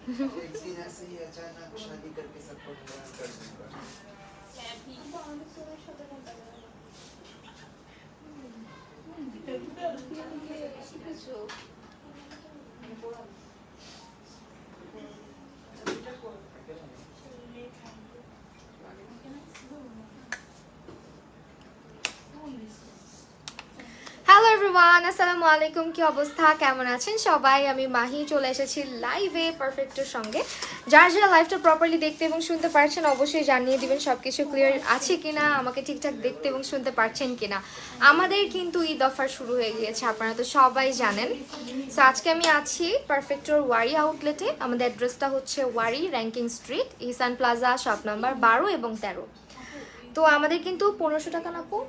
एक दिन ऐसे ही अचानक शादी करके सबको हैरान कर दूंगा। হ্যালো এভরিওয়ান, আসসালামু আলাইকুম। কি অবস্থা, কেমন আছেন সবাই? আমি মাহি চলে এসেছি লাইভে পারফেক্টের সঙ্গে। যারা যারা লাইভটা প্রপারলি দেখতে এবং শুনতে পারছেন অবশ্যই জানিয়ে দিবেন সব কিছু ক্লিয়ার আছে কিনা, আমাকে ঠিকঠাক দেখতে এবং শুনতে পারছেন কিনা। আমাদের কিন্তু ঈদ অফার শুরু হয়ে গিয়েছে, আপনারা তো সবাই জানেন। সো আজকে আমি আছি পারফেক্টর ওয়ারি আউটলেটে। আমাদের অ্যাড্রেসটা হচ্ছে ওয়ারি র্যাঙ্কিং স্ট্রিট, ইহসান প্লাজা, শপ নাম্বার 12 এবং 13। তো আমাদের কিন্তু 1500 টাকা নাপো,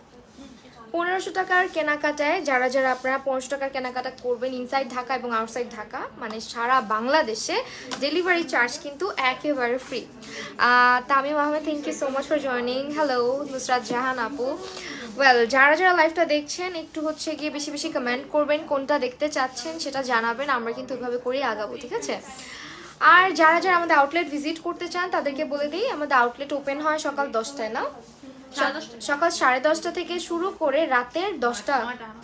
1500 টাকার কেনাকাটায় যারা যারা আপনারা 1500 টাকার কেনাকাটা করবেন ইনসাইড ঢাকা এবং আউটসাইড ঢাকা, মানে সারা বাংলাদেশে ডেলিভারি চার্জ কিন্তু একেবারে free. Tamim Ahmed, thank you so much for joining. Hello Nusrat Jahan আপু। ওয়েল, যারা যারা লাইভটা দেখছেন একটু হচ্ছে গিয়ে বেশি বেশি কমেন্ট করবেন, কোনটা দেখতে চাচ্ছেন সেটা জানাবেন, আমরা কিন্তু এভাবে করেই আগাবো, ঠিক আছে? আর যারা যারা আমাদের আউটলেট ভিজিট করতে চান তাদেরকে বলে দিই, আমাদের আউটলেট ওপেন হয় সকাল 10টায়, না সকাল 10:30 থেকে শুরু করে রাতের 10টা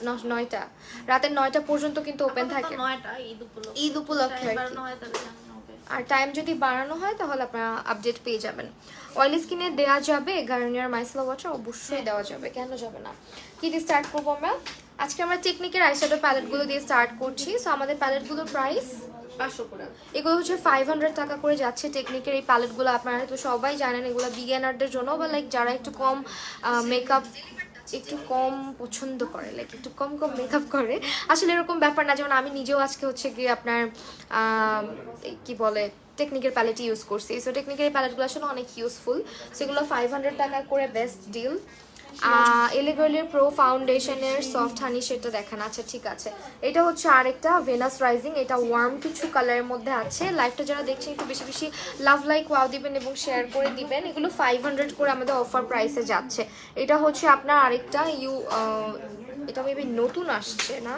9টা, রাতের 9টা পর্যন্ত কিন্তু ওপেন থাকে ঈদ উপলক্ষে। আর টাইম যদি বাড়ানো হয় তাহলে আপনারা আপডেট পেয়ে যাবেন। অয়েল স্কিনে দেওয়া যাবে গার্নিয়ার মাইসেলার ওয়াটার, অবশ্যই দেওয়া যাবে, কেন যাবে না। কি দিয়ে স্টার্ট করবো আমরা আজকে? আমরা টেকনিকের আইশ্যাডো প্যালেটগুলো দিয়ে স্টার্ট করছি। সো আমাদের প্যালেটগুলোর প্রাইস 500 করে, এগুলো হচ্ছে 500 টাকা করে যাচ্ছে। টেকনিকের এই প্যালেটগুলো আপনারা তো সবাই জানেন, এগুলো বিগিনারদের জন্য বা লাইক যারা একটু কম মেকআপ একটু কম পছন্দ করে, লাইক একটু কম কম মেকআপ করে। আসলে এরকম ব্যাপার না, যেমন আমি নিজেও আজকে হচ্ছে গিয়ে আপনার কি বলে টেকনিকের প্যালেট ইউজ করছি। সো টেকনিকের এই প্যালেটগুলো আসলে অনেক ইউজফুল। সেগুলো 500 টাকা করে বেস্ট ডিল। এলে গার্লের প্রো ফাউন্ডেশনের সফট হানি সেটা দেখান। আচ্ছা ঠিক আছে, এটা হচ্ছে আরেকটা ভেনাস রাইজিং, এটা ওয়ার্ম কিছু কালারের মধ্যে আছে। লাইভটা যারা দেখছেন একটু বেশি বেশি লাভ লাইক ওয়াও দিবেন এবং শেয়ার করে দিবেন। এগুলো 500 করে আমাদের অফার প্রাইসে যাচ্ছে। এটা হচ্ছে আপনার আরেকটা এটা মেবি নতুন আসছে না,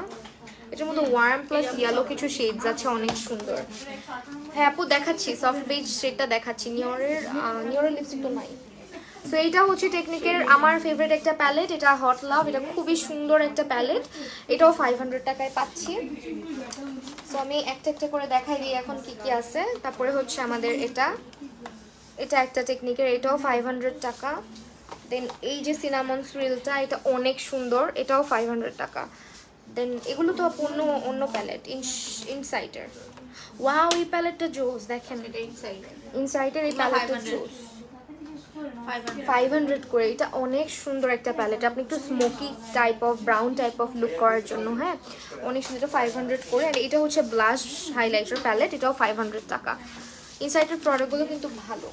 এটার মধ্যে ওয়ার্ম প্লাস ইয়েলো কিছু শেডস আছে, অনেক সুন্দর। হ্যাঁ আপু দেখাচ্ছি, সফট বেজ শেডটা দেখাচ্ছি। নিয়রের লিপস্টিক তো নাই। সো এইটা হচ্ছে টেকনিকের আমার ফেভারিট একটা প্যালেট, এটা হট লাভ, এটা খুবই সুন্দর একটা প্যালেট। এটাও 500 টাকায় পাচ্ছি। সো আমি একটা একটা করে দেখাই দিই এখন কি কি আছে। তারপরে হচ্ছে আমাদের এটা একটা টেকনিকের, এটাও 500 টাকা। দেন এই যে সিনামন সুইলটা, এটা অনেক সুন্দর, এটাও 500 টাকা। দেন এগুলো তো অন্য অন্য প্যালেট, ইনসাইডের। ওয়াও, এই প্যালেটটা জোস, দেখেন ইনসাইডের এই প্যালেটটা জোস, 500 করে। এটা অনেক সুন্দর একটা প্যালেট, আপনি একটু smoky type of brown type of look করার জন্য, হ্যাঁ অনেক সুন্দর। 500 করে। আর এটা হচ্ছে ব্লাশ হাইলাইটার প্যালেট, এটাও 500 টাকা। ইনসাইডের প্রোডাক্টগুলো কিন্তু ভালো।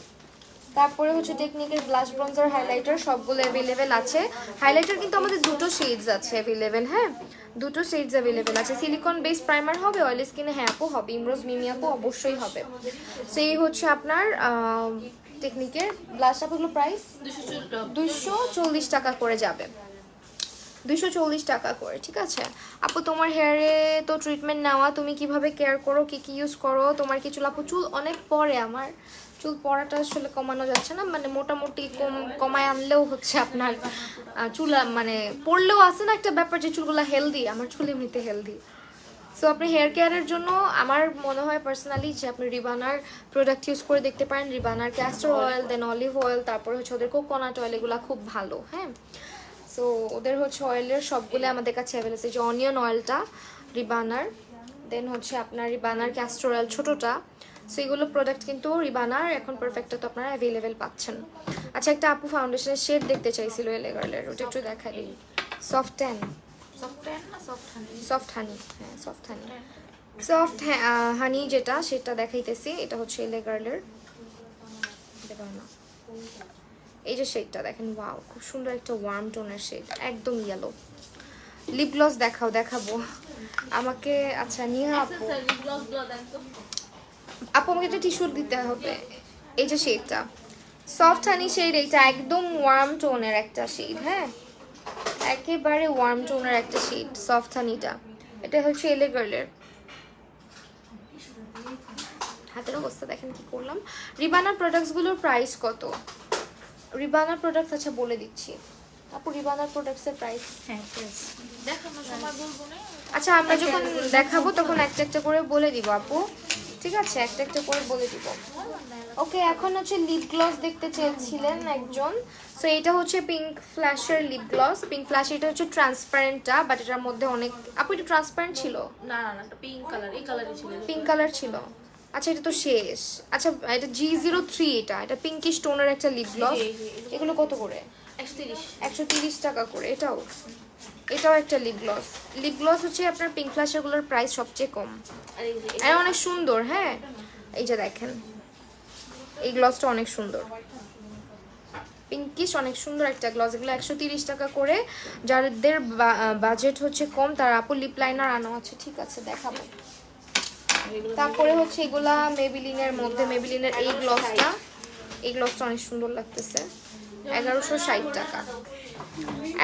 তারপরে হচ্ছে টেকনিকের ব্লাশ ব্রঞ্জার হাইলাইটার, সবগুলো অ্যাভেলেবেল আছে। হাইলাইটার কিন্তু আমাদের দুটো শেডস আছে অ্যাভেলেবেল, হ্যাঁ দুটো শেডস অ্যাভেলেবেল আছে। সিলিকন বেস প্রাইমার হবে, অয়েল স্কিনে হ্যাঁ আপু হবে, ইমরোজ মিমি আপু অবশ্যই হবে। সেই হচ্ছে আপনার টেকনিকের ব্লাশ আপগুলো প্রাইস 240 টাকা করে যাবে, 240 টাকা করে, ঠিক আছে আপু। তোমার হেয়ারে তো ট্রিটমেন্ট নেওয়া, তুমি কিভাবে কেয়ার করো, কি কি ইউজ করো? তোমার কি চুল আপু? চুল অনেক পরে, আমার চুল পড়াটা আসলে কমানো যাচ্ছে না, মানে মোটামুটি কমায় আনলেও হচ্ছে আপনার চুল মানে পড়লেও আছে না একটা ব্যাপার যে চুলগুলো হেলদি, আমার চুল এমনিতে হেলদি। সো আপনি হেয়ার কেয়ারের জন্য আমার মনে হয় পার্সোনালি যে আপনি রিবানার প্রোডাক্ট ইউজ করে দেখতে পারেন। রিবানার ক্যাস্টর অয়েল, দেন অলিভ অয়েল, তারপরে হচ্ছে ওদের কোকোনাট অয়েল, এগুলো খুব ভালো, হ্যাঁ। সো ওদের হচ্ছে অয়েলের সবগুলো আমাদের কাছে অ্যাভেলেবল আছে, যে অনিয়ন অয়েলটা রিবানার, দেন হচ্ছে আপনার রিবানার ক্যাস্টর অয়েল ছোটোটা। সো এগুলো প্রোডাক্ট কিন্তু রিবানার এখন পারফেক্টটা তো আপনারা অ্যাভেলেবেল পাচ্ছেন। আচ্ছা একটা আপু ফাউন্ডেশনের শেড দেখতে চাইছিল এলে গার্লের, ওটা একটু দেখা দিই। সফট ট্যান, সফট হানি, হ্যাঁ সফট হানি, সফট হানি যেটা সেটা দেখাইতেছি। এটা হচ্ছে এলে গার্লের, না এই যে শেডটা দেখেন, ওয়াও খুব সুন্দর একটা ওয়ার্ম টোনের শেড, একদম ইয়েলো। লিপ গ্লস দেখাবো আমাকে। আচ্ছা নিয়ে আপু, আমাকে একটা টিস্যু দিতে হবে। এই যে শেডটা সফট হানি শেড, এইটা একদম ওয়ার্ম টোনের একটা শেড, হ্যাঁ একেবারে ওয়ার্ম টোনের একটা শেড সফট হানিটা। এটা হচ্ছে এলে গার্লের, হাতে হাতের অবস্থা দেখেন কি করলাম। রিবানা প্রোডাক্টসগুলোর প্রাইস কত? রিবানা প্রোডাক্টস আচ্ছা বলে দিচ্ছি আপু, রিবানা প্রোডাক্টসের প্রাইস। হ্যাঁ দেখানো সময় বলবো না। আচ্ছা আমরা যখন দেখাবো তখন একটা একটা করে বলে দিব আপু, ঠিক আছে? একটা একটা করে বলে দিব। ওকে, এখন হচ্ছে লিপ গ্লস দেখতে চেয়েছিলেন একজন। সো এটা হচ্ছে পিঙ্ক ফ্ল্যাশের লিপ গ্লস। পিঙ্ক ফ্ল্যাশ এটা হচ্ছে ট্রান্সপারেন্টটা, বাট এটার মধ্যে অনেক আপু এটা ট্রান্সপারেন্ট ছিল? না না না, পিঙ্ক কালার, এই কালারই ছিল। পিঙ্ক কালার ছিল। আচ্ছা এটা তো শেষ। আচ্ছা এটা G03, এটা পিঙ্কিশ টোনের একটা লিপ গ্লস। এগুলো কত করে? 130। 130 টাকা করে। এটাও একটা লিপ গ্লস। লিপ গ্লস হচ্ছে আপনার পিঙ্ক ফ্ল্যাশারগুলোর প্রাইস সবচেয়ে কম আর এই যে আর অনেক সুন্দর। হ্যাঁ এই যে দেখেন এই গ্লসটা অনেক সুন্দর, পিঙ্কিশ অনেক সুন্দর একটা গ্লস। এগুলো 130 টাকা করে। যাদের বাজেট হচ্ছে কম তারা আপু লিপ লাইনার আনো আছে, ঠিক আছে দেখাবো। তারপরে হচ্ছে এগুলা মেবিলিনের মধ্যে, মেবিলিনের এই গ্লসটা অনেক সুন্দর লাগতেছে। 1160 টাকা।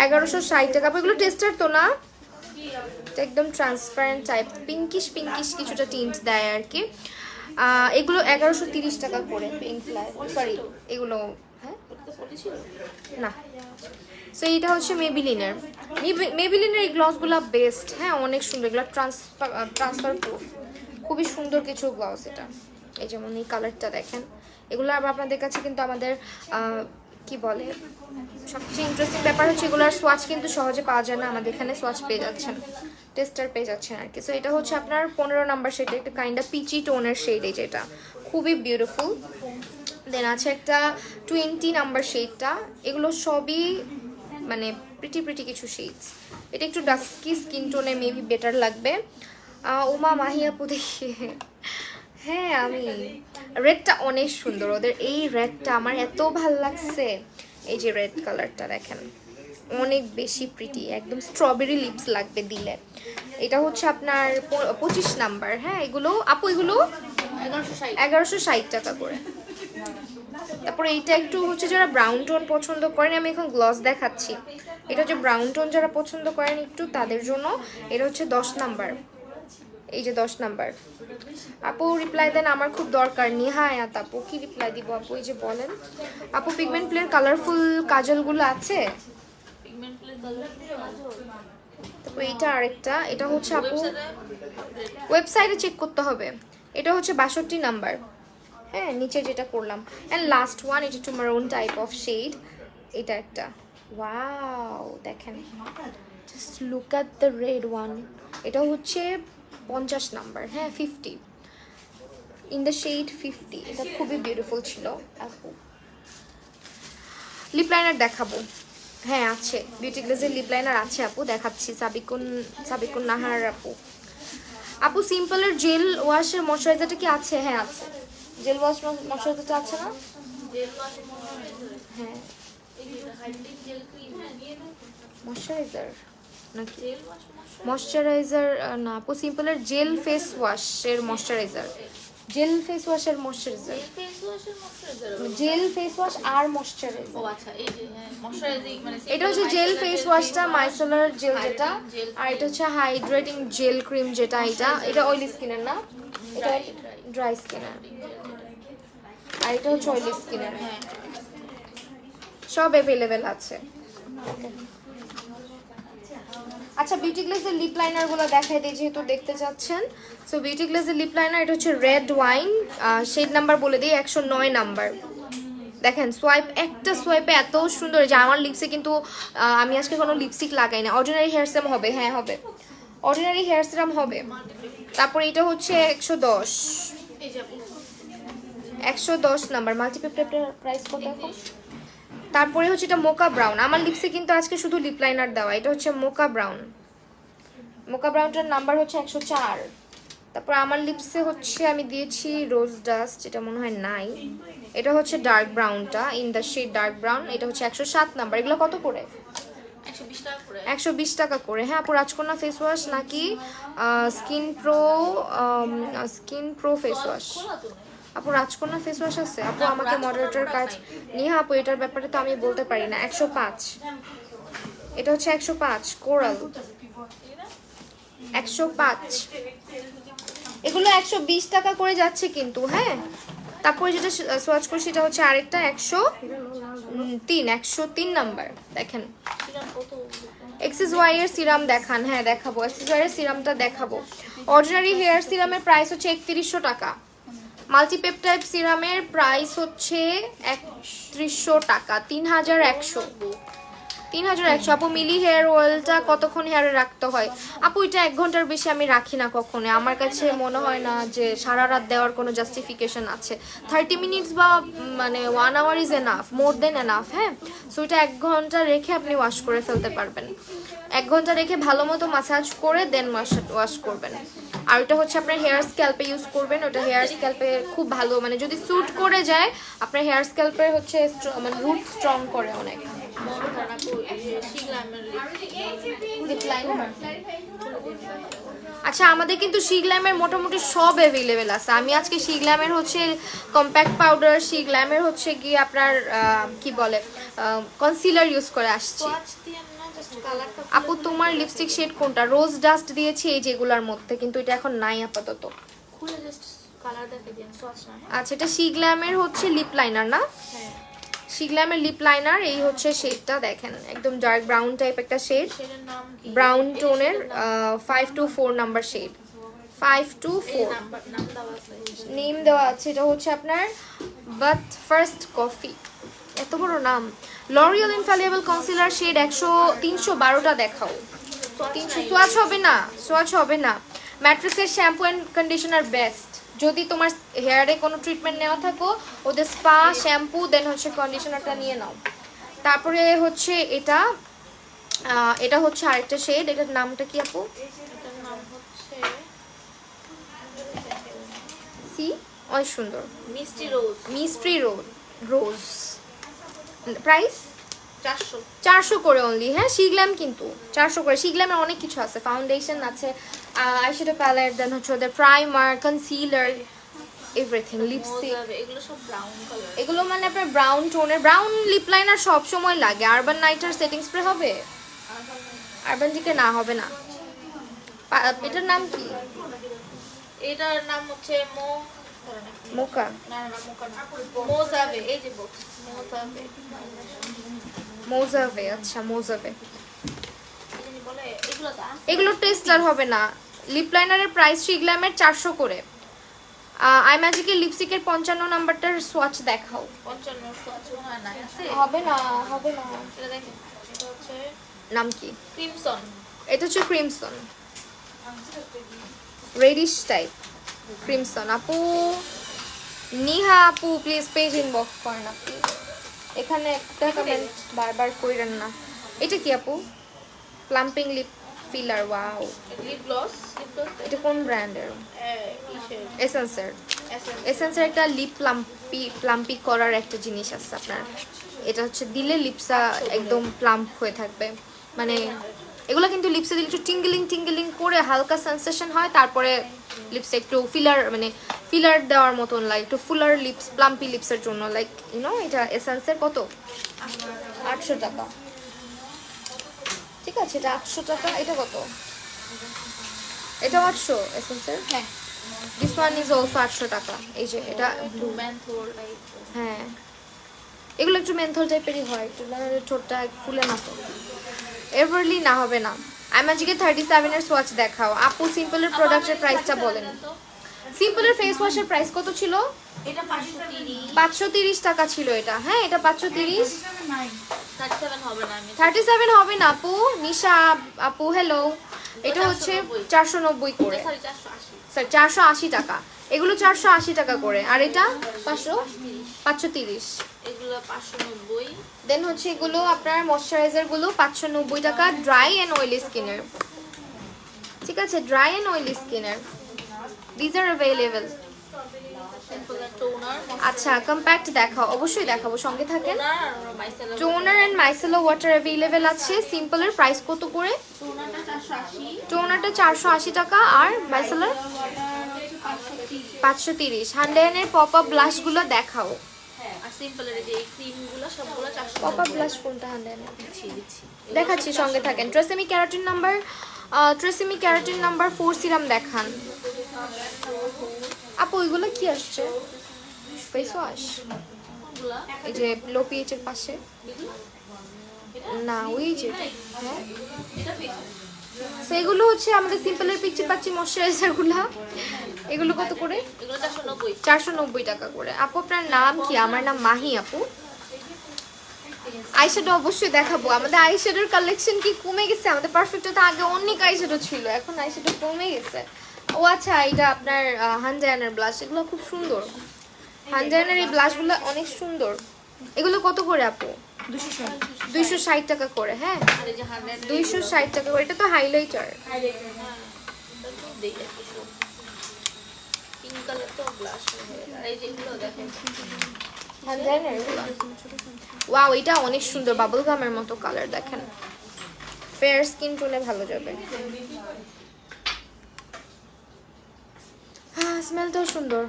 1160 টাকা। আপু এগুলো টেস্টার তো না? এটা একদম ট্রান্সপারেন্ট টাইপ, পিঙ্কিশ কিছুটা টিন্ট দেয় আর কি। এগুলো 1130 টাকা করে। পিঙ্ক ফ্ল্যাশ, সরি এগুলো হ্যাঁ না। সো এইটা হচ্ছে মেবিলিনের এই গ্লসগুলো বেস্ট। হ্যাঁ অনেক সুন্দর, এগুলো ট্রান্সফার প্রুফ, খুবই সুন্দর কিছু গ্লস এটা। এই যেমন এই কালারটা দেখেন। এগুলো আবার আপনাদের কাছে কিন্তু আমাদের কি বলে সবচেয়ে ইন্টারেস্টিং ব্যাপার হচ্ছে এগুলোর সোয়াচ কিন্তু সহজে পাওয়া যায় না, আমাদের এখানে সোয়াচ পেয়ে যাচ্ছেন, টেস্টার পেয়ে যাচ্ছেন আর কি। সো এটা হচ্ছে আপনার 15 নাম্বার শেড, একটা কাইন্ড অফ পিচি টোনের শেড, এই যেটা খুবই বিউটিফুল। দেন আছে একটা 20 নাম্বার শেডটা। এগুলো সবই মানে প্রিটি কিছু শেডস। এটা একটু ডাস্কি স্কিন টোনে মেবি বেটার লাগবে। উমা মাহিয়াপু দেখি হ্যাঁ আমি রেডটা অনেক সুন্দর, ওদের এই রেডটা আমার এত ভাল লাগছে। এই যে রেড কালারটা দেখেন অনেক বেশি প্রিটি, একদম স্ট্রবেরি লিপস লাগবে দিলে। এটা হচ্ছে আপনার 25 নাম্বার। হ্যাঁ এগুলো আপু এগুলো 1160 টাকা করে। তারপরে এইটা একটু হচ্ছে যারা ব্রাউন টোন পছন্দ করেন, আমি এখন গ্লস দেখাচ্ছি। এটা হচ্ছে ব্রাউন টোন যারা পছন্দ করেন একটু তাদের জন্য। এটা হচ্ছে 10 নাম্বার, এই যে 10 নাম্বার। আপু রিপ্লাই দেন, আমার খুব দরকার। নিহায়াত আপু কি রিপ্লাই দিব আপু? এই যে বলেন আপু পিগমেন্ট প্লেন কালারফুল কাজলগুলো আছে? পিগমেন্ট প্লে কালার তারপর এইটা আরেকটা, এটা হচ্ছে আপু ওয়েবসাইটে চেক করতে হবে। এটা হচ্ছে 62 নাম্বার। হ্যাঁ নিচে যেটা করলাম। অ্যান্ড লাস্ট ওয়ান, এটা একটু মারুন টাইপ অফ শেড। এটা একটা ওয়াও দেখেন, just look at the red one. এটা হচ্ছে 50 নাম্বার। হ্যাঁ 50 ইন দ্য শেড 50। এটা খুবই বিউটিফুল ছিল আপু। লিপ লাইনার দেখাবো? হ্যাঁ আছে, বিউটি গ্লেজের লিপ লাইনার আছে আপু, দেখাচ্ছি। সাবিকুন নাহার আপু সিম্পলের জেল ওয়াশের ময়শ্চারাইজারটা কি আছে? হ্যাঁ আছে, জেল ওয়াশ ময়শ্চারাইজারটা আছে না? জেল ওয়াশ ময়শ্চারাইজার, হ্যাঁ এই যে হাইড্রেট জেল ক্রিম, হ্যাঁ নিয়ে নাও। ময়শ্চারাইজার নাকি জেল ওয়াশ ময়শ্চারাইজার না আপু, সিম্পলের জেল ফেস ওয়াশের ময়শ্চারাইজার, জেল ফেস ওয়াশের ময়শ্চারাইজার, ফেস ওয়াশের ময়শ্চারাইজার, জেল ফেস ওয়াশ আর ময়শ্চারাইজার। ও আচ্ছা এই যে হ্যাঁ ময়শ্চারাইজিং মানে এটা হচ্ছে জেল ফেস ওয়াশটা, মাইসেলার জেল যেটা, আর এটা হচ্ছে হাইড্রেটিং জেল ক্রিম যেটা। এটা অয়েলি স্কিনের না, এটা ড্রাই স্কিনের, আর এটা হচ্ছে অয়েলি স্কিনের। হ্যাঁ সব অ্যাভেলেবেল আছে। আচ্ছা বিউটি গ্লেজের লিপ লাইনার গুলো দেখাই দিই যেহেতু দেখতে চাচ্ছেন। সো বিউটি গ্লেজের লিপ লাইনার এটা হচ্ছে রেড ওয়াইন, শেড নাম্বার বলে দিই 109 নাম্বার। দেখেন একটা সোয়াইপে এত সুন্দর, যে আমার লিপসে কিন্তু আমি আজকে কোনো লিপস্টিক লাগাই না। অর্ডিনারি হেয়ার সিরাম হবে? হ্যাঁ হবে, অর্ডিনারি হেয়ার সিরাম হবে। তারপর এটা হচ্ছে 110, এই যে আপু 110 নাম্বার। মাল্টিপ্যাপের প্রাইস কত এখন? তারপরে হচ্ছে এটা মোকা ব্রাউন। আমার লিপসে কিন্তু আজকে শুধু লিপ লাইনার দেওয়া। এটা হচ্ছে মোকা ব্রাউন, মোকা ব্রাউনটার নাম্বার হচ্ছে 104। তারপর আমার লিপসে হচ্ছে আমি দিয়েছি রোজ ডাস্ট, এটা মনে হয় নাই। এটা হচ্ছে ডার্ক ব্রাউনটা, in the shade dark brown. এটা হচ্ছে 107 নাম্বার। এগুলো কত করে? 120 টাকা করে। 120 টাকা করে। হ্যাঁ আপু রাজকন্যা ফেস ওয়াশ নাকি স্কিন প্রো ফেস ওয়াশ? আপু রাজকন্যা ফেস ওয়াশ আছে আপু? আমাকে মডারেটর কাজ নিয়ে আপু এটার ব্যাপারে তো আমি বলতে পারি না। 105, এটা হচ্ছে 105 কোরাল, 105। এগুলো 120 টাকা করে যাচ্ছে কিন্তু, হ্যাঁ। তারপরে যেটা সোয়াচ করি সেটা হচ্ছে আরেকটা 103 নাম্বার দেখেন। সিরাম কত? এক্সিস ওয়াই এর সিরাম দেখান। হ্যাঁ দেখাবো, এক্সিস ওয়াই এর সিরামটা দেখাবো। অর্ডিনারি হেয়ার সিরামের প্রাইস হচ্ছে 3100 টাকা। মাল্টিপেপটাইড সিরামের প্রাইস হচ্ছে 3100 টাকা, 3100। আপু মিলি হেয়ার অয়েলটা কতক্ষণ হেয়ারে রাখতে হয়? আপু এটা 1 ঘন্টার বেশি আমি রাখি না কখনো। আমার কাছে মনে হয় না যে সারা রাত দেওয়ার কোনো জাস্টিফিকেশন আছে। 30 মিনিটস বা মানে 1 hour is enough, more than enough. হ্যাঁ, সো এটা 1 ঘন্টা রেখে আপনি ওয়াশ করে ফেলতে পারবেন। 1 ঘন্টা রেখে ভালো মতো মাসাজ করে দেন ওয়াশ করবেন। আর ওটা হচ্ছে আপনার হেয়ার স্ক্যাল্পে ইউজ করবেন। ওটা হেয়ার স্ক্যাল্পে খুব ভালো, মানে যদি স্যুট করে যায় আপনার হেয়ার স্ক্যাল্পে হচ্ছে মানে রুট স্ট্রং করে অনেক। আচ্ছা, আমাদের কিন্তু শিগ্ল্যামের মোটামুটি সব অ্যাভেলেবেল আছে। আমি আজকে শিগ্ল্যামের হচ্ছে কম্প্যাক্ট পাউডার, শিগ্ল্যামের হচ্ছে গিয়ে আপনার কি বলে কনসিলার ইউজ করে আসছি। আপু তোমার লিপস্টিক শেড কোনটা? রোজ ডাস্ট দিয়েছি এই যেগুলোর মধ্যে, কিন্তু এটা এখন নাই আপাতত। খুলে জাস্ট কালার দেখে দিন, সোয়াচ না। আচ্ছা, এটা শিগ্ল্যামের হচ্ছে লিপ লাইনার না? হ্যাঁ, শিগ্ল্যামের লিপ লাইনার। এই হচ্ছে শেডটা দেখেন, একদম ডার্ক ব্রাউন টাইপ একটা শেড, শেডের নাম কি? ব্রাউন টোনের 524 নাম্বার শেড। 524 নাম দেওয়া আছে। নেম দেওয়া আছে। এটা হচ্ছে আপনার বাট ফার্স্ট কফি, এত বড় নাম। লরিয়াল ইনফ্যালিবল কনসিলার শেড 312টা দেখাও। 300 সোয়াচ হবে না, সোয়াচ হবে না। ম্যাট্রিক্সের শ্যাম্পু অ্যান্ড কন্ডিশনার বেস্ট। যদি তোমার হেয়ারে কোনো ট্রিটমেন্ট নেওয়া থাকো, ওদের স্পা শ্যাম্পু দেন হচ্ছে কন্ডিশনারটা নিয়ে নাও। তারপরে হচ্ছে এটা হচ্ছে আরেকটা শেড। এটার নামটা কি আপু? এটার নাম হচ্ছে সি, অনেক সুন্দর, মিষ্টি রোজ। মিস্ট্রি রোজ। প্রাইস 400। 400 করে অনলি। হ্যাঁ, শিগ্ল্যাম কিন্তু 400 করে। শিগ্ল্যামের অনেক কিছু আছে, ফাউন্ডেশন আছে, আইশ্যাডো প্যালেট, দেন হচ্ছে ওদের প্রাইমার, কনসিলার, এভরিথিং, লিপস্টিক। এগুলো সব ব্রাউন কালার। এগুলো মানে আপনার ব্রাউন টোনের। ব্রাউন লিপ লাইনার সব সময় লাগে। আরবান নাইটার সেটিং স্প্রে হবে? আরবান দিকে না, হবে না। এটার নাম কি? এটার নাম হচ্ছে মোকা, না না, মোকা না, মোজাবে। এই যে বক্স মোজাবে, মোজাভে। আচ্ছা, মোজাভে। জানি বলে এগুলো তো আছে। এগুলো টেস্টার হবে না। লিপ লাইনারের প্রাইস শিগ্ল্যামের 400 করে। আই ম্যাজিকের লিপস্টিকের 55 নাম্বারটার সোয়াচ দেখাও। 55 সোয়াচ হয় না, আছে? হবে না, হবে না। এটা দেখেন, এটা হচ্ছে নাম কি? ক্রিমসন। এটা হচ্ছে ক্রিমসন, রেডিশ টাইপ ক্রিমসন। আপু নিহা আপু প্লিজ পেজ ইনবক্স করেন আপু। এখানে একটা কমেন্ট বারবার কইরেন না। এটা কি আপু? Plumping lip filler. Wow, lip gloss. এটা কোন ব্র্যান্ডের? এসেন্সের। এসেন্সের একটা লিপ প্লাম্পি করার একটা জিনিস আছে আপনার। এটা হচ্ছে দিলে লিপসা একদম প্লাম্প হয়ে থাকবে। মানে এগুলো কিন্তু লিপসে দিলে একটু টিঙ্গলিং করে হালকা সেন্সেশন হয়, তারপরে লিপসে একটু ফিলার, মানে ফিলার দেওয়ার মতন লাগে, একটু ফুলার লিপস, প্লাম্পি লিপসের জন্য। লাইক এটা এসেন্সের কত? 800 টাকা। ঠিক আছে, এটা 800 টাকা। এটা কত? এটা 800 এসেন্সের। হ্যাঁ, দিস ওয়ান ইজ অলসো 800 টাকা। এই যে এটা ব্লু। Menthol type. হ্যাঁ, এগুলো একটু মেন্থল টাইপেরই হয়, একটু ঠোঁটটা ফুলে না তো। এভারলি না, হবে না। আমাজিকে 37 এর সোয়াচ দেখাও। আপু সিম্পলের প্রোডাক্টের প্রাইসটা বলেন। সিম্পলের ফেস ওয়াশের প্রাইস কত ছিল? এটা 530। 530 টাকা ছিল এটা। হ্যাঁ, এটা 530। 37 হবে না। আমি 37 হবে না আপু। নিশা আপু হ্যালো। এটা হচ্ছে 490 করে, সরি 480। স্যার 480 টাকা। এগুলো 480 টাকা করে। আর এটা 530। এগুলো 590। দেন হচ্ছে এগুলো আপনার ময়শ্চারাইজার গুলো 590 টাকা, ড্রাই এন্ড অয়েলি স্কিনের। ঠিক আছে, ড্রাই এন্ড অয়েলি স্কিনের this are available. Simple toner. আচ্ছা, কম্প্যাক্ট দেখাও। অবশ্যই দেখাবো, সঙ্গে থাকেন। টোনার আর micellar. Toner and micellar water available আছে। সিম্পলের প্রাইস কত করে? টোনারটা 480। টোনারটা 480 টাকা, আর মাইসেলার 530। হান্ডেনের পপ আপ ব্লাশ গুলো দেখাও। আর সিম্পলের যে এই ক্রিমগুলো সবগুলো 400। পপ আপ ব্লাশ কোনটা হান্ডেনের? দিচ্ছি। দেখাচ্ছি, সঙ্গে থাকেন। ট্রেসেমি ক্যারাটিন নাম্বার 4 সিরাম দেখান। আপু ওইগুলো কি আসছে? ফেস ওয়াশ, কোনগুলা? এই যে লো পিএইচ এর পাশে। এগুলো? না ওই যে, হ্যাঁ এটা ফেস সেগুলো হচ্ছে আমাদের সিম্পলের পিচি পাচ্ছি ময়শ্চারাইজার গুলা। এগুলো কত করে? এগুলো 490। 490 টাকা করে। আপু আপনার নাম কি? আমার নাম মাহি আপু। আইশ্যাডো অবশ্যই দেখাবো। আমাদের আইশ্যাডোর কালেকশন কি কমে গেছে? আমাদের পারফেক্টে তো আগে অনেক আইশ্যাডো ছিল, এখন আইশ্যাডো কমে গেছে। ও আচ্ছা, এটা আপনার হানজায়ানের ব্লাশ, এগুলো খুব সুন্দর। হানজায়ানের এই ব্লাশগুলো অনেক সুন্দর। এগুলো কত করে আপু? 260 টাকা করে। হ্যাঁ আর এই যে 100 260 টাকা করে। এটা তো হাইলাইটার। পিঙ্ক কালার তো ব্লাশ আর এই যেগুলো দেখেন হানজায়ানের এগুলো। ওয়াও, এটা অনেক সুন্দর, বাবল গামের মতো কালার। দেখেন ফেয়ার স্কিন টোনে ভালো যাবে। হ্যাঁ স্মেলটাও সুন্দর।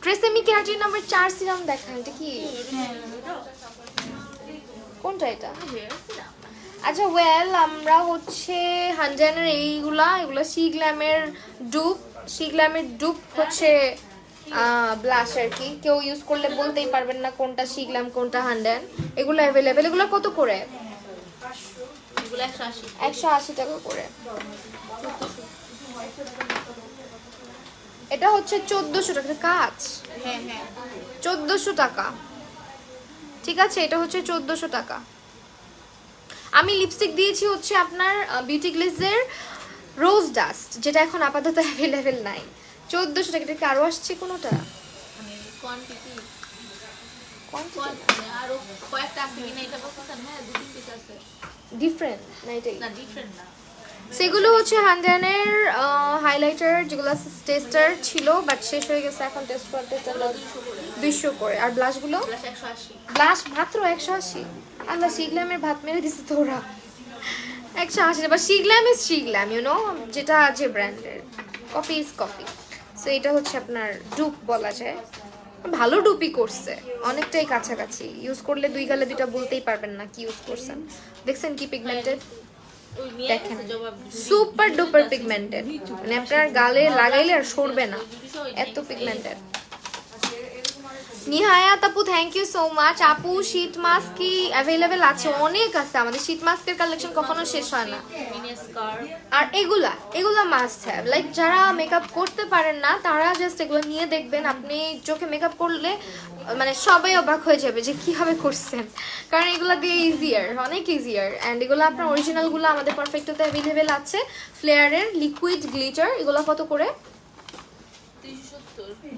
ট্রেসেমি কেরাটিন নাম্বার 4 সিরাম দেখেন। এটা কি? কোনটা এটা? আচ্ছা ওয়েল, আমরা হচ্ছে হানজানের এগুলা সি গ্ল্যামের ডুপ হচ্ছে ব্লাশ আর কি। কেউ ইউজ করলে বলতেই পারবেন না কোনটা সি গ্ল্যাম কোনটা হানজান। এগুলো অ্যাভেলেবেল। এগুলো কত করে? এগুলো 180। 180 টাকা করে। এটা হচ্ছে 1400 টাকা কাজ। হ্যাঁ হ্যাঁ 1400 টাকা, ঠিক আছে। এটা হচ্ছে 1400 টাকা। আমি লিপস্টিক দিয়েছি হচ্ছে আপনার বিউটি গ্লেজের রোজ ডাস্ট, যেটা এখন আপাতত অ্যাভেলেবেল নাই। 1400 টাকা। এটা কি আরো আসছে কোনোটা? মানে কোয়ান্টিটি কোয়ান্টিটি আরো কয়েকটা আছে কিনা এটা বলতেছেন? হ্যাঁ 2-3 পিস আছে। ডিফারেন্ট না এটাই? না ডিফারেন্ট না। সেগুলো হচ্ছে হানজানের হাইলাইটার, যেগুলো টেস্টার ছিল বাট শেষ হয়ে গেছে। এখন টেস্ট করা টেস্টার 200 করে। আর ব্লাশগুলো? ব্লাশ 180। ব্লাশ মাত্র 180। আল্লাহ, শিগলামের ভাত মেরে দিছে তো ওরা। 180। বা শিগলাম ইজ শিগলাম, ইউ নো, যেটা যে ব্র্যান্ডের, কপি ইজ কপি। সো এটা হচ্ছে আপনার ডুপ বলা যায়। ভালো ডুপই করছে, অনেকটাই কাছাকাছি। ইউজ করলে দুই গালে দুইটা বলতেই পারবেন না কি ইউজ করছেন। দেখছেন কি পিগমেন্টেড? ওই নিয়ে দেখেন গেছে জবাব। সুপার ডুপার পিগমেন্টেড, মানে আপনার গালে লাগাইলে আর সরবে না, এত পিগমেন্টেড। নিহায়াত আপু থ্যাংক ইউ সো মাচ। আপু শীট মাস্ক কি অ্যাভেলেবেল আছে? অনেক আছে। আমাদের শীট মাস্কের কালেকশন কখনো শেষ হয় না। মিনি স্কার্ফ আর এগুলা মাস্ট হ্যাভ। লাইক যারা মেকআপ করতে পারেন না তারা জাস্ট এগুলো নিয়ে দেখবেন। আপনি চোখে মেকআপ করলে মানে সবাই অবাক হয়ে যাবে যে কিভাবে করছেন, কারণ এগুলো দিয়ে ইজিয়ার, অনেক ইজিয়ার। অ্যান্ড এগুলো আপনার অরিজিনালগুলো আমাদের পারফেক্টতে অ্যাভেলেবেল আছে। ফ্লেয়ারের লিকুইড গ্লিটার, এগুলো কত করে?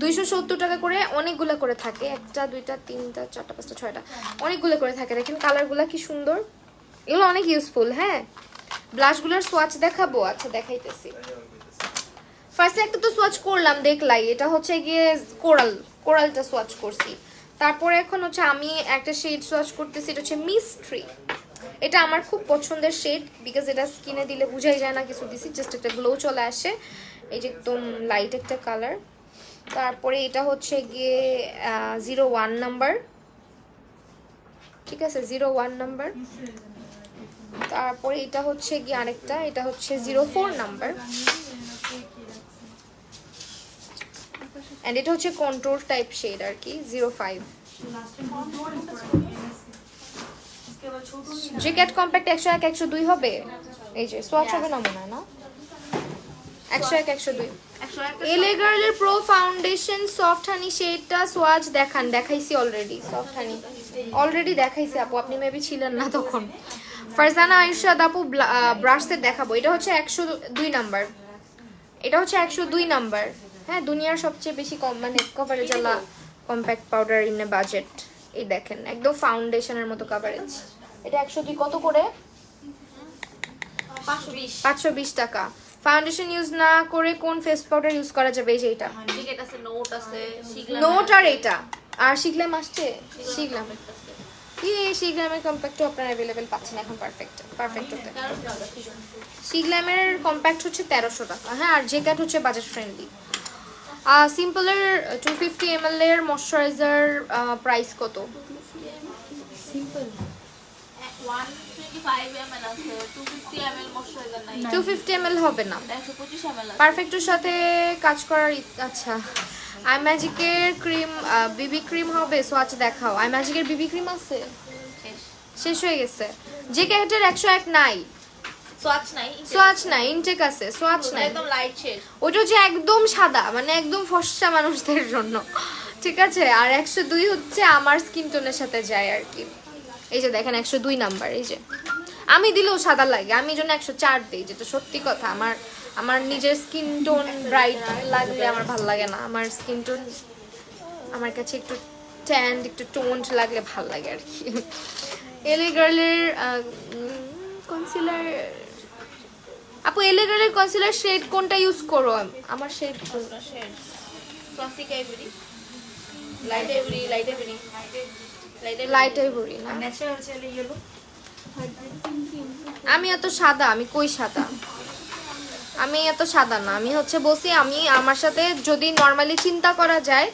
270 টাকা করে। অনেকগুলো করে থাকে, 1টা 2টা 3টা 4টা 5টা 6টা, অনেকগুলো করে থাকে। দেখেন কালারগুলো কি সুন্দর, এগুলো অনেক ইউজফুল। হ্যাঁ ব্লাশগুলোর সোয়াচ দেখাবো? আচ্ছা দেখাইতেছি। ফার্স্টে একটা তো সোয়াচ করলাম, দেখলাই। এটা হচ্ছে গিয়ে কোরালটা সোয়াচ করছি। তারপরে এখন হচ্ছে আমি একটা শেড সোয়াচ করতেছি, এটা হচ্ছে মিস্ট্রি। এটা আমার খুব পছন্দের শেড, বিকজ এটা স্কিনে দিলে বুঝাই যায় না কিছু দিছি, জাস্ট একটা গ্লো চলে আসে। এই যে একদম লাইট একটা কালার। তারপরে এটা হচ্ছে গিয়ে 01 নাম্বার, ঠিক আছে 01 নাম্বার। তারপরে এটা হচ্ছে গিয়ে আরেকটা, এটা হচ্ছে 04 নাম্বার। এন্ড এটা হচ্ছে কন্ট্রোল টাইপ শেড আর কি, 05। জিক্যাট কম্প্যাক্ট 101 102 হবে। এই যে সোয়াচ হবে না মনে হয় না, 101 102। এলএ গার্লের প্রো ফাউন্ডেশন সফট হানি শেডটা সোয়াচ দেখাইছি অলরেডি। সফট হানি অলরেডি দেখাইছি আপু, আপনি মেবি ছিলেন না তখন। ফারজানা আয়শাদ আপু ব্রাশ সেট দেখাবো। এটা হচ্ছে 102 নাম্বার। এটা হচ্ছে 102 নাম্বার। হ্যাঁ দুনিয়ার সবচেয়ে বেশি কম মানে কভারেজ আলা compact powder in a budget. এই দেখেন একদম ফাউন্ডেশনের মতো কভারেজ। এটা 102 কত করে? 520 টাকা। ফাউন্ডেশন ইউজ না করে কোন ফেস পাউডার ইউজ করা যাবে? এই যে এটা জিকেট আছে, নোট আছে, শিগলাম নোট আর এটা আর শিগলাম আসছে। শিগলাম কি শিগলামের কম্প্যাক্টও আপনারা अवेलेबल পাচ্ছেন এখন পারফেক্ট হতে। শিগলামের কম্প্যাক্ট হচ্ছে 1300 টাকা। হ্যাঁ আর জেক্যাট হচ্ছে বাজেট ফ্রেন্ডলি। সিম্পলের 250 ml এর ময়শ্চারাইজার প্রাইস কত? সিম্পল 125 5 ml আছে 250 ml ময়শ্চারাইজার নাই 250 ml হবে না, 125 ml আছে পারফেক্টের সাথে কাজ করার আচ্ছা আই ম্যাজিকের ক্রিম বিবি ক্রিম হবে সোয়াচ দেখাও। আই ম্যাজিকের বিবি ক্রিম আছে, শেষ শেষ হয়ে গেছে। যে ক্যারেটের 101 নাই, সোয়াচ নাই সোয়াচ নাই, ইনটেক আছে, সোয়াচ নাই। একদম লাইট শেড ওইটা হচ্ছে একদম সাদা, মানে একদম ফর্সা মানুষদের জন্য, ঠিক আছে। আর 102 হচ্ছে আমার স্কিন টোনের সাথে যায় আর কি। এই যে দেখেন 102 নাম্বার, এই যে আমি দিলেও সাদা লাগে, আমি এই জন্য 104 দিই, যেটা সত্যি কথা। আমার নিজের স্কিন টোন ব্রাইট লাগলে আমার ভালো লাগে না। আমার স্কিন টোন আমার কাছে একটু ট্যান্ড, একটু টোন্ড লাগলে ভালো লাগে আর কি। এলএ গার্লের কনসিলার, আপু এলএ গার্লের কনসিলার শেড কোনটা ইউজ করো? আমার shade shade classic ivory, light ivory, light ivory, light ivory না, ন্যাচারাল চলে ইয়েলো। আমি এত সাদা, আমি কই সাদা, আমি এত সাদা না। আমি হচ্ছে বলছি, আমি আমার সাথে যদি নর্মালি চিন্তা করা যায়,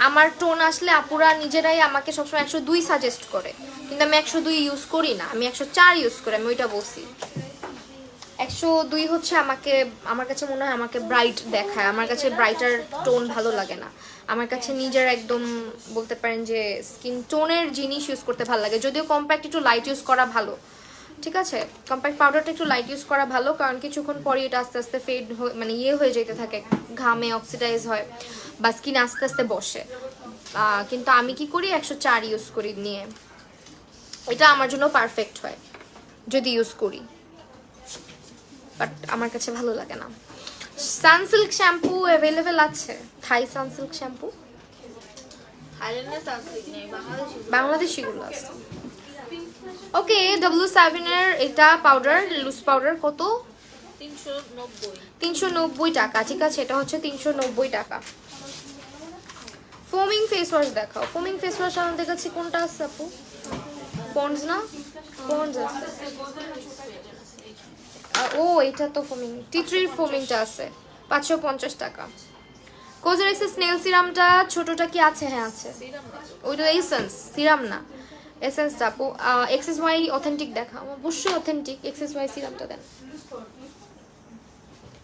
আমার টোন আসলে আপুরা নিজেরাই আমাকে সবসময় 102 সাজেস্ট করে, কিন্তু আমি 102 ইউজ করি না, আমি 104 ইউজ করি। আমি ওইটা বলছি 102 হচ্ছে আমাকে, আমার কাছে মনে হয় আমাকে ব্রাইট দেখায়, আমার কাছে ব্রাইটার টোন ভালো লাগে না। আমার কাছে নিজের একদম বলতে পারেন যে স্কিন টোনের জিনিস ইউজ করতে ভালো লাগে। যদিও কম্প্যাক্ট একটু লাইট ইউজ করা ভালো, ঠিক আছে। কম্প্যাক্ট পাউডারটা একটু লাইট ইউজ করা ভালো, কারণ কিছুক্ষণ পরে এটা আস্তে আস্তে ফেড মানে হয়ে যেতে থাকে, ঘামে অক্সিডাইজ হয় বা স্কিন আস্তে আস্তে বসে। কিন্তু আমি কি করি 104 ইউজ করি নিয়ে, এটা আমার জন্য পারফেক্ট হয় যদি ইউজ করি, বাট আমার কাছে ভালো লাগে না। সানসিল্ক শ্যাম্পু অ্যাভেলেবেল আছে, থাই সানসিল্ক শ্যাম্পু, থাইল্যান্ডের সানসিল্ক নেই, বাংলাদেশিগুলো আছে। ওকে, W7 এর এটা পাউডার, লুজ পাউডার কত? 390 টাকা, ঠিক আছে। এটা হচ্ছে 390 টাকা। ফোমিং ফেস ওয়াশ দেখাও। ফোমিং ফেস ওয়াশ আমাদের কাছে কোনটা আছে আপু? পন্ডস না, পন্ডস আছে। ও এটা তো ফোমিং, টিট্রির ফোমিংটা আছে 550 টাকা। কোজেরেক্সের স্নেল সিরামটা ছোটটা কি আছে? হ্যাঁ আছে। ওইটা এসেন্স সিরাম না, এসেন্সটা আপু। XSY অথেন্টিক দেখা, অবশ্যই অথেন্টিক। XSY সিরামটা দেন।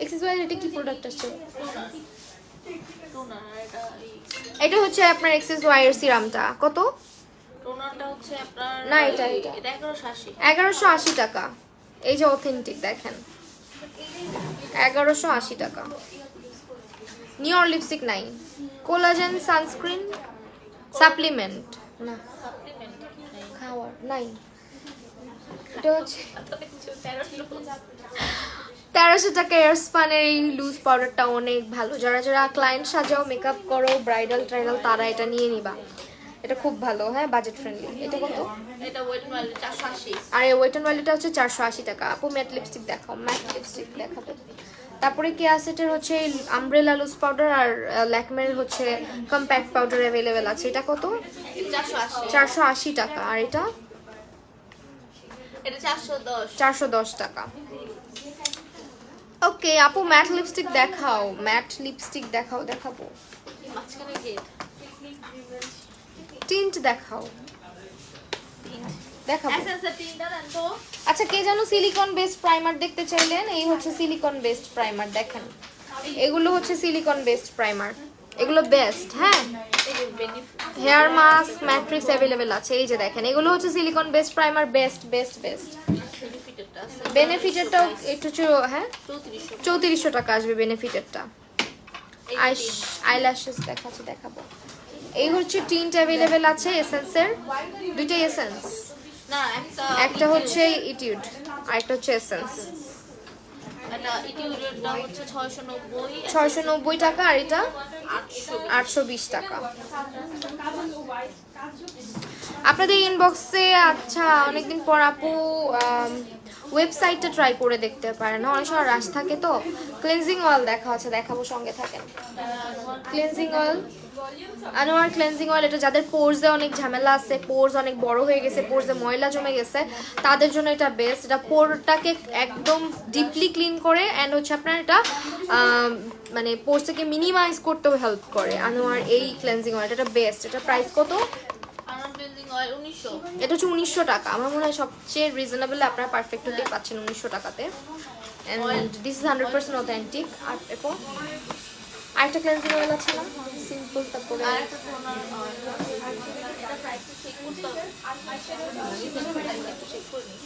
XSY এটা কি প্রোডাক্ট আসছে? এটা হচ্ছে আপনার XSY এর সিরামটা কত? টোনারটা হচ্ছে আপনার না এটা 1180 টাকা। এই যে অথেন্টিক দেখেন 1180 টাকা। নিউর লিপস্টিক নাই। কোলাজেন সানস্ক্রিন সাপ্লিমেন্ট না, খাওয়ার নাই। এটা হচ্ছে 1300 টাকা। এয়ারস্পানের এই লুজ পাউডারটা অনেক ভালো, যারা যারা ক্লায়েন্ট সাজাও, মেকআপ করো, ব্রাইডাল ট্রাইডাল, তারা এটা নিয়ে নিবা। এটা খুব ভালো, হ্যাঁ বাজেট ফ্রেন্ডলি। এটা কত? এটা ওয়েট ওয়াইল্ড 480। আর এই ওয়েট অ্যান্ড ওয়াইল্ডটা হচ্ছে 480 টাকা। আপু ম্যাট লিপস্টিক দেখাও, ম্যাট লিপস্টিক দেখাবো। তারপরে কি আছে, এটার হচ্ছে আমব্রেলা লুজ পাউডার আর ল্যাকমের হচ্ছে কম্প্যাক্ট পাউডার অ্যাভেলেবেল আছে। এটা কত? 480 টাকা। আর এটা 410 টাকা। ওকে আপু ম্যাট লিপস্টিক দেখাও, ম্যাট লিপস্টিক দেখাও। দেখাবো টিন্ট দেখাও, দেখাবো। আচ্ছা কে জানো সিলিকন বেসড প্রাইমার দেখতে চাইলেন? এই হচ্ছে সিলিকন বেসড প্রাইমার, দেখেন এগুলো হচ্ছে সিলিকন বেসড প্রাইমার, এগুলো বেস্ট। হ্যাঁ হেয়ার মাস্ক ম্যাট্রিক্স অ্যাভেলেবেল আছে। এই যে দেখেন এগুলো হচ্ছে silicone based primer, best best best. বেনিফিটেরটাও একটু হ্যাঁ 3400 টাকা আসবে বেনিফিটেরটা। আইল্যাশেস দেখাচ্ছি, দেখাবো। এই হচ্ছে টিন্ট অ্যাভেলেবেল আছে এসেন্সের, দুইটাই এসেন্স না, একটা হচ্ছে ইটিউড আর একটা হচ্ছে এসেন্স। এটা ইটিউডটা হচ্ছে 690 টাকা আর এটা 820 টাকা। আপনাদের ইনবক্সে আচ্ছা অনেকদিন পর আপু ওয়েবসাইটটা ট্রাই করে দেখতে পারেন, অনেক সময় রাশ থাকে তো। ক্লিনজিং অয়েল দেখা আছে, দেখাবো, সঙ্গে থাকেন। Cleansing oil, Anwar cleansing oil. এটা যাদের পোরসে অনেক ঝামেলা আছে, পোরস অনেক বড় হয়ে গেছে, পোরসে ময়লা জমে গেছে, তাদের জন্য এটা বেস্ট। এটা পোরটাকে একদম ডিপলি ক্লিন করে অ্যান্ড হচ্ছে আপনার এটা মানে পোরসটাকে মিনিমাইজ করতেও হেল্প করে। আনোয়ার এই ক্লিনজিং অয়েল এটা বেস্ট। এটা প্রাইস কত? ক্লিনজিং অয়েল 1900 এটা হচ্ছে 1900 টাকা। আমার মনে হয় সবচেয়ে রিজনেবল, আপনারা পারফেক্টলি পাচ্ছেন 1900 টাকাতে। And this is 100% authentic. আর এরপর আরেকটা ক্লেন্সিং অয়েল আছে না, সিম্পল। তারপরে আর একটা টোনার এটা প্রাইসটা চেক করতে হবে। চেক করে নিই।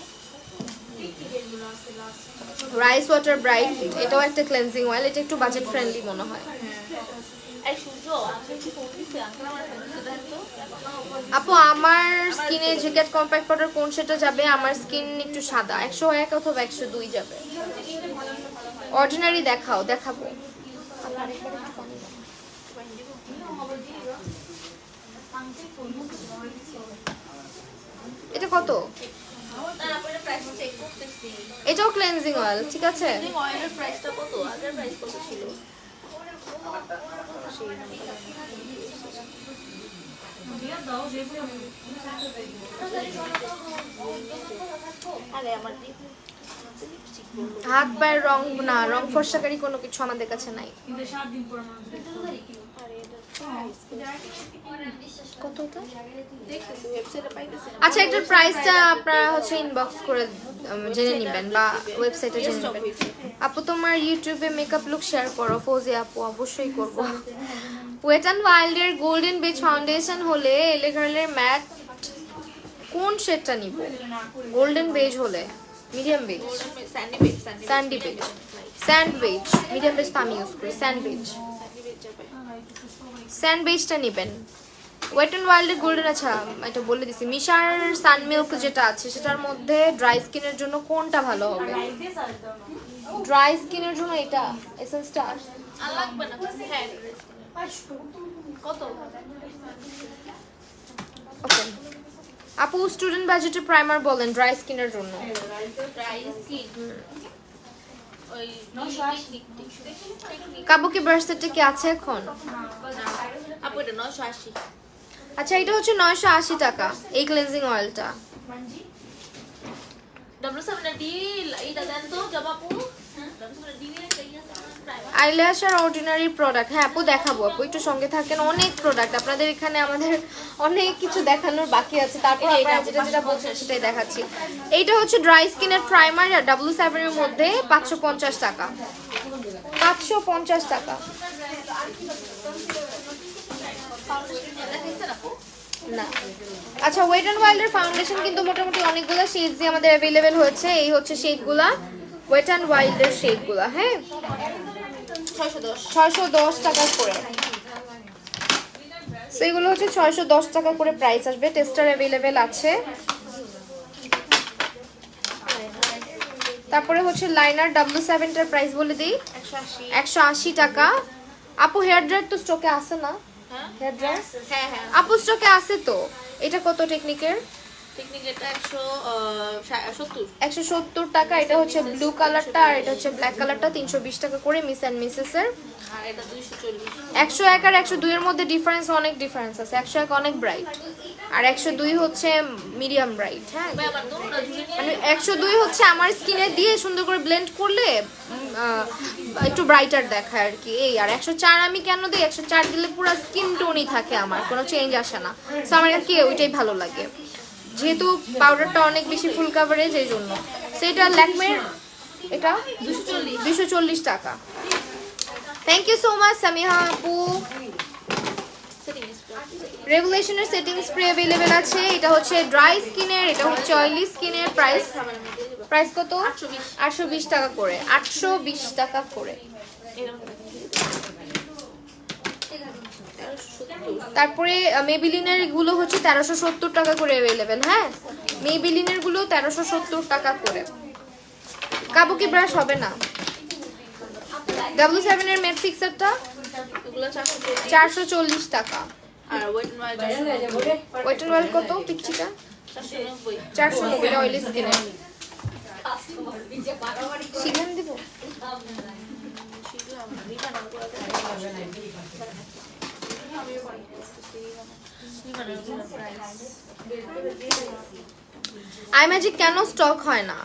রাইস ওয়াটার ব্রাইট, এটাও একটা ক্লেন্সিং অয়েল। এটা একটু বাজেট ফ্রেন্ডলি মনে হয়। এই সূর্য আমি কি ফোন দিছি আঙ্কেল আমার ফোন দিতে দেন তো। আপু আমার স্কিনে জিকেট কম্প্যাক্ট পাউডার কোন সেটা যাবে? আমার স্কিন একটু সাদা, 101 অথবা 102 যাবে। অর্ডিনারি দেখাবো। এটা কত? না আপনি প্রাইসটা চেক করতেছি। এটাও ক্লেন্সিং অয়েল, ঠিক আছে। ক্লিনজিং অয়েলের প্রাইসটা কত? আগের প্রাইস কত ছিল? আরে আমার হাত পায়ের রং না, রং ফর্সাকারী কোনো কিছু আমাদের কাছে নাই। কত এটা? দেখতেছি ওয়েবসাইটে পাইতেছি না। আচ্ছা, এটার প্রাইসটা আপনারা হচ্ছে ইনবক্স করে জেনে নেবেন বা ওয়েবসাইটে জেনে নেবেন। আপু তোমার ইউটিউবে মেকআপ লুক শেয়ার করো। ফৌজি আপু অবশ্যই করব। ওয়েট অ্যান্ড ওয়াইল্ডের গোল্ডেন বেজ ফাউন্ডেশন হলে এলে গার্লের ম্যাট কোন শেডটা নিব? গোল্ডেন বেজ হলে medium beige, sandy beige sandy beige, sand beige. Medium beige তো আমি ইউজ করি। স্যান্ড বেজ, স্যান্ড বেজটা নেবেন। ওয়েট অ্যান্ড ওয়াইল্ডের গোল্ডেন, আচ্ছা এটা বলে দিছি। মিশার সানমিল্ক যেটা আছে সেটার মধ্যে ড্রাই স্কিনের জন্য কোনটা ভালো হবে? ড্রাই স্কিনের জন্য এটা এসেন্সটা। আর লাগবে না। হ্যাঁ কত? ওকে আপু, স্টুডেন্ট বাজেটে প্রাইমার বলেন ড্রাই স্কিনের জন্য। ড্রাই স্কিন ওই টেকনিক কাবুকি ব্রাশসেটটা কি আছে এখন? আপু এটা 980। আচ্ছা, এটা হচ্ছে 980 টাকা এই ক্লেন্সিং অয়েলটা। W7 এর ডিল এটা দেন তো জবাবু। W7 এর ডিল এর প্রাইমার আইল্যাশ আর অর্ডিনারি প্রোডাক্ট। হ্যাঁ আপু দেখাবো, আপু একটু সঙ্গে থাকেন। অনেক প্রোডাক্ট আপনাদের এখানে, আমাদের অনেক কিছু দেখানোর বাকি আছে। তারপর আপনারা যেটা যেটা বলছেন সেটাই দেখাচ্ছি। এইটা হচ্ছে ড্রাই স্কিনের প্রাইমার আর W7 এর মধ্যে 550 টাকা। 550 টাকা না। আচ্ছা, ওয়েট অ্যান্ড ওয়াইল্ডের ফাউন্ডেশন কিন্তু মোটামুটি অনেকগুলো শেডসই আমাদের অ্যাভেলেবেল হয়েছে। এই হচ্ছে শেডগুলা, ওয়েট অ্যান্ড ওয়াইল্ডের শেডগুলা। হ্যাঁ 610 টাকা করে। সো এগুলো হচ্ছে 610 টাকা করে প্রাইস আসবে। টেস্টার অ্যাভেলেবেল আছে। তারপরে হচ্ছে লাইনার W7 টার প্রাইস বলে দিই, 180 টাকা। আপু হেয়ার ড্রায়ার তো স্টকে আছে না? হেয়ার ড্রায়ার হ্যাঁ হ্যাঁ আপু স্টকে আছে তো। এটা কত টেকনিকের? টেকনিক এটা 170 170 টাকা। এটা হচ্ছে ব্লু কালারটা আর এটা হচ্ছে ব্ল্যাক কালারটা 320 টাকা করে মিস অ্যান্ড মিসেস এর। আর এটা 240। 101 আর 102 এর মধ্যে ডিফারেন্স, অনেক ডিফারেন্স আছে। 101 অনেক ব্রাইট আর 102 হচ্ছে মিডিয়াম ব্রাইট। হ্যাঁ ভাই আমার দোনোটা ঝুলে নিয়ে মানে 102 হচ্ছে আমার স্কিনে দিয়ে সুন্দর করে ব্লেন্ড করলে একটু ব্রাইটার দেখায় আর কি এই। আর 104 আমি কেন দিই? 104 দিলে পুরো স্কিন টোনই থাকে, আমার কোনো চেঞ্জ আসে না। সো আমার কি ওইটাই ভালো লাগে, যেহেতু পাউডারটা অনেক বেশি ফুল কাভারেজ এই জন্য। সো এটা ল্যাকমের, এটা 240 টাকা। Thank you so much Samiha আপু। রেভুলেশনের সেটিং স্প্রে अवेलेबल আছে। এটা হচ্ছে ড্রাই স্কিনের, এটা হচ্ছে অয়েলি স্কিনের। প্রাইস কত? 820 টাকা করে। 820 টাকা করে। তারপরে মেবিলিনের গুলো হচ্ছে 1370 টাকা করে अवेलेबल। হ্যাঁ মেবিলিনের গুলো 1370 টাকা করে। কাবুকি ব্রাশ হবে না। W7 এর ম্যাট ফিক্সারটা এগুলো 440 টাকা। আর ওয়েট ওয়েট অয়েল কত পিকচিটা? 490 490 অয়েলি স্কিনে। সিজন দিব। আই ম্যাজিক কেন স্টক হয় না?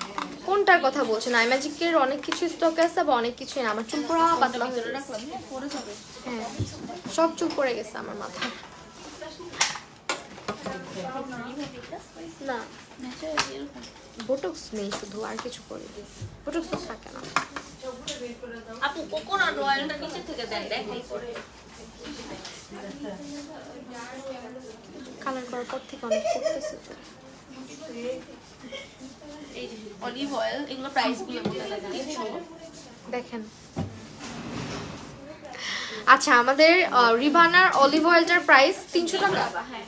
কোনটার কথা বলছেন? আই ম্যাজিকের অনেক কিছু স্টক আছে বা অনেক কিছুই না। আমার চুল পুরো পাতলা হয়ে গেছে। হ্যাঁ সব চুল পড়ে গেছে আমার মাথায়। না ন্যাচারাল এরকম বোটক্স নেই, শুধু আর কিছু করি, বোটক্স তো থাকে না। আপু কোকোনাট অয়েলটা নিচে থেকে দেন দেখাই করে কালার করার পর থেকে অনেক করতেছে তো। এই যে অলিভ অয়েল এগুলো প্রাইস গুলো বলে দেন 300 দেখেন আচ্ছা, আমাদের রিভানার অলিভ অয়েলটার প্রাইস 300 টাকা।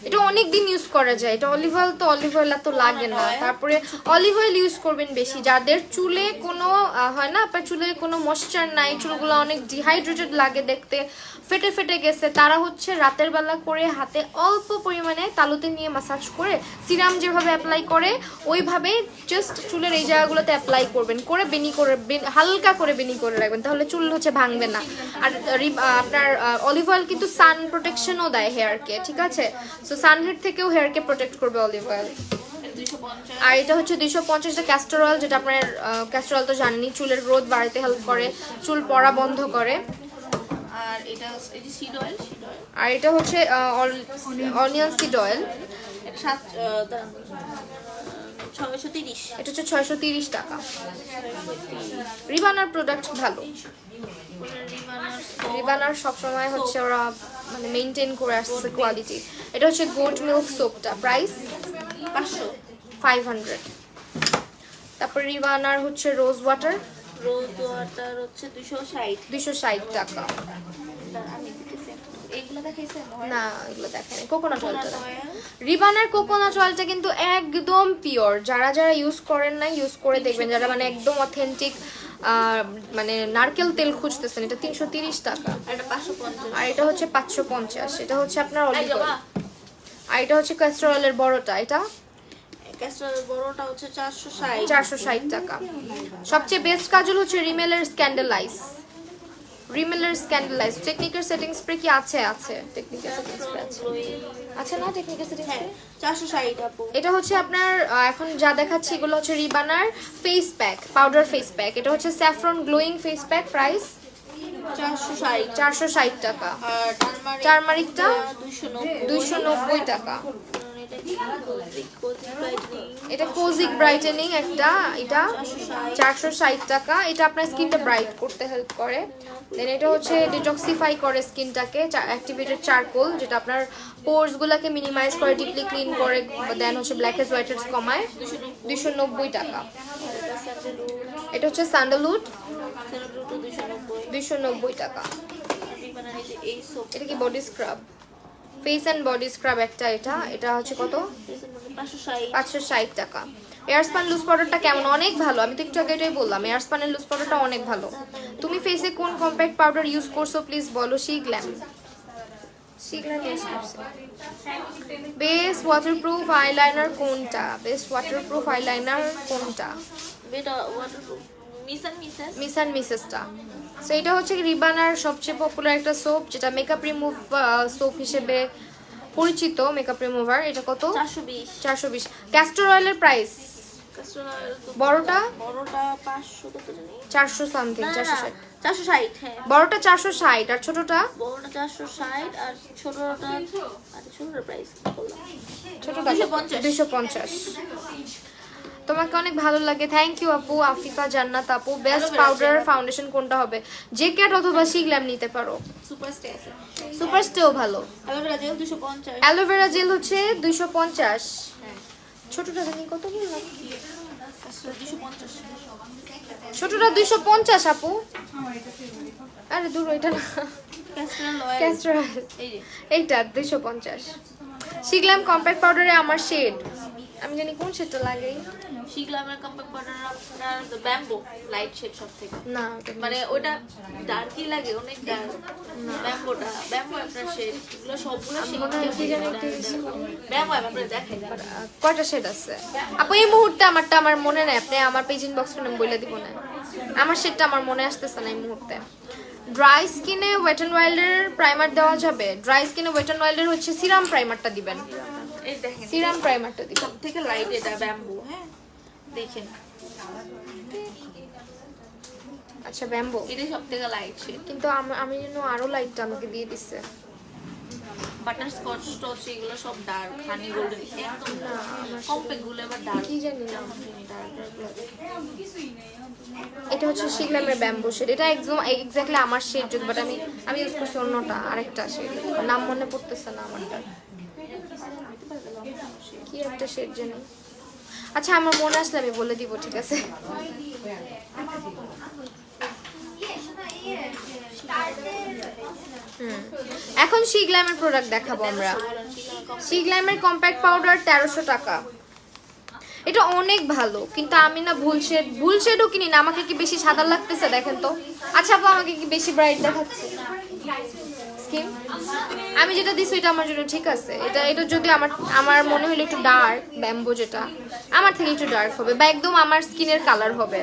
এটা অনেক দিন ইউজ করা যায়, এটা অলিভ অয়েল তো অলিভ অয়েল তো লাগে না। তারপরে অলিভ অয়েল ইউজ করবেন বেশি, যাদের চুলে কোনো হয় না, আপনার চুলে কোনো ময়েশ্চার নাই, চুলগুলো অনেক ডিহাইড্রেটেড লাগে দেখতে, ফেটে ফেটে গেছে, তারা হচ্ছে রাতের বেলা করে হাতে অল্প পরিমাণে তালুতে নিয়ে মাসাজ করে সিরাম যেভাবে অ্যাপ্লাই করে ওইভাবে জাস্ট চুলের এই জায়গাগুলোতে অ্যাপ্লাই করবেন, করে বেনি করে হালকা করে বেনি করে রাখবেন, তাহলে চুল হচ্ছে ভাঙবে না। আর আপনার অলিভ অয়েল কিন্তু সান প্রোটেকশনও দেয় হেয়ারকে, ঠিক আছে? সো সানহিট থেকেও হেয়ারকে প্রোটেক্ট করবে অলিভ অয়েল। 250 আর এটা হচ্ছে 250 ক্যাস্টর অয়েল, যেটা আপনার ক্যাস্টর অয়েল তো জানেনই চুলের গ্রোথ বাড়াতে হেল্প করে, চুল পড়া বন্ধ করে। আর এটা এই যে সিড অয়েল আর এটা হচ্ছে অনিয়ন সিড অয়েল, এটা 630 এটা হচ্ছে 630 টাকা। রিবানার প্রোডাক্ট ভালো, রিবানার সবসময় হচ্ছে ওরা মানে মেনটেন করে আসছে কোয়ালিটি। এটা হচ্ছে গোট মিল্ক সোপটা, প্রাইস 500। তারপর রিবানার হচ্ছে রোজ ওয়াটার হচ্ছে 260 260 টাকা। আমি দিতেছি এইগুলো দেখাইছেন না এগুলো দেখেন, কোকোনাট অয়েলটা রিবানার কোকোনাট অয়েলটা কিন্তু একদম পিওর, যারা যারা ইউজ করেন না ইউজ করে দেখবেন, যারা মানে একদম অথেন্টিক মানে নারকেল তেল খুঁজতেছেন। এটা 330 টাকা। এটা 550 আর এটা হচ্ছে 550। এটা হচ্ছে আপনার অলিভ অয়েল। আর এটা হচ্ছে ক্যাস্টর অয়েলের বড়টা, এটা ক্যাস্টর বড়টা হচ্ছে 460 460 টাকা। সবচেয়ে বেস্ট কাজল হচ্ছে রিমেলের স্ক্যান্ডালাইজ, রিমেলের স্ক্যান্ডালাইজ। টেকনিকের সেটিং স্প্রে কি আছে? আছে, টেকনিকের সেটিং স্প্রে আছে, আছে না টেকনিকের সেটিং স্প্রে? 460 আপু। এটা হচ্ছে আপনার এখন যা দেখাচ্ছি এগুলো হচ্ছে রিবানার face pack, powder face pack. এটা হচ্ছে saffron glowing face pack, price 460 টাকা। আর টারমারিকটা 290 290 টাকা। এটা এটা কোজিক ব্রাইটেনিং একটা, এটা 460 টাকা। এটা আপনার স্কিনটা ব্রাইট করতে হেল্প করে। দেন এটা হচ্ছে ডিটক্সিফাই করে স্কিনটাকে, অ্যাক্টিভেটেড চারকোল, যেটা আপনার পোরস গুলাকে মিনিমাইজ করে, ডিপলি ক্লিন করে। দেন হচ্ছে ব্ল্যাক হেডস হোয়াইট হেডস কমায়, 290 টাকা। এটা হচ্ছে স্যান্ডালউড, 290 টাকা। এটা কি body scrub, face and body scrub একটা, এটা হচ্ছে কত? 560 টাকা। এয়ারস্পান লুজ পাউডারটা কেমন? অনেক ভালো, আমি তো একটু আগে এটাই বললাম, এয়ারস্পানের লুজ পাউডারটা অনেক ভালো। তুমি ফেসে কোন কম্প্যাক্ট পাউডার ইউজ করছো প্লিজ বলো। শিগ্ল্যাম ইউজ করছি। বেস্ট ওয়াটারপ্রুফ আইলাইনার কোনটা? বেস্ট ওয়াটারপ্রুফ আইলাইনার কোনটা? মিস অ্যান্ড মিসেসটা। সো এটা হচ্ছে রিবানার সবচেয়ে পপুলার একটা সোপ, যেটা মেকআপ রিমুভ সোপ হিসেবে পরিচিত, মেকআপ রিমুভার। এটা কত? 420। ক্যাস্টর অয়েলের প্রাইস বড়টা 400 সামথিং, 460। হ্যাঁ বড়টা 460 আর ছোটটা? বড়টা 460 আর ছোটটা প্রাইস ছোটটা 250। তোমাকে অনেক ভালো লাগে, থ্যাংক ইউ আপু। আফিফা জান্নাত আপু, বেস্ট পাউডার ফাউন্ডেশন কোনটা হবে? জে ক্যাট অথবা শিগ্ল্যাম নিতে পারো। সুপার স্টেও ভালো। অ্যালোভেরা জেল হচ্ছে 250। ছোটটা জানি কত বললাম? ছোটটা 250 আপু। আরে দূর, এটা না, ক্যাস্টর অয়েল এইটা 250। শিগ্ল্যাম কম্প্যাক্ট পাউডারে আমার শেড, আমি জানি কোন শেডটা লাগে। শিগ্লামের কম্প্যাক্ট পাউডার আপনার ব্যাম্বো লাইট শেড সব থেকে না মানে ওটা ডার্কই লাগে, অনেক ডার্ক। ব্যাম্বো আপনার শেড, এগুলো সবগুলো শেড ব্যাম্বো আপনারা দেখেন কয়টা শেড আছে আপু এই মুহূর্তে? আমারটা আমার মনে নাই, আপনি আমার পেজিং বক্সটা আমি বলে দিব না, আমার শেডটা আমার মনে আসতেছে না এই মুহূর্তে। ড্রাই স্কিনে ওয়েট এন্ড ওয়াইল্ডের প্রাইমার দেওয়া যাবে? ড্রাই স্কিনে ওয়েট এন্ড ওয়াইল্ডের হচ্ছে সিরাম প্রাইমারটা দিবেন, এই দেখেন সিরাম প্রাইমারটা দিবেন। সব থেকে লাইট এটা ব্যাম্বো। হ্যাঁ দেখেন, আচ্ছা ব্যাম্বো এটা সব থেকে লাইট শেড। কিন্তু আমি যেন আরো লাইটটা আমাকে দিয়ে দিচ্ছে। বাটার স্কচ টচ এগুলো সব ডার্ক, হানি গোল্ডেন একদম কম্প্যাক্ট গুলো আবার ডার্ক। কি জানি না, ডার্ক লাগে। এটা হচ্ছে শিগলামের ব্যাম্বু শেড। এটা একদম এক্স্যাক্টলি আমার শেড, যদি বাট আমি ইউজ করছি অন্যটা, আরেকটা শেড, নাম মনে পড়তেছে না আমারটা, কি একটা শেড জানি। আচ্ছা আমার মনে আসলে আমি বলে দিব, ঠিক আছে? এখন শিগলামের প্রোডাক্ট দেখাবো আমরা। শিগলামের কম্প্যাক্ট পাউডার 1300 টাকা। এটা অনেক ভালো, কিন্তু আমি না ভুল শেডও কিনি না। আমাকে কি বেশি সাদা লাগতেছে দেখেন তো? আচ্ছা আপু আমাকে কি বেশি ব্রাইট দেখাচ্ছে স্কিন? আমি যেটা দিছি এটা আমার জন্য ঠিক আছে। এটা যদি আমার মনে হলো একটু ডার্ক, ব্যাম্বো যেটা আমার থেকে একটু ডার্ক হবে বা একদম আমার স্কিনের কালার হবে।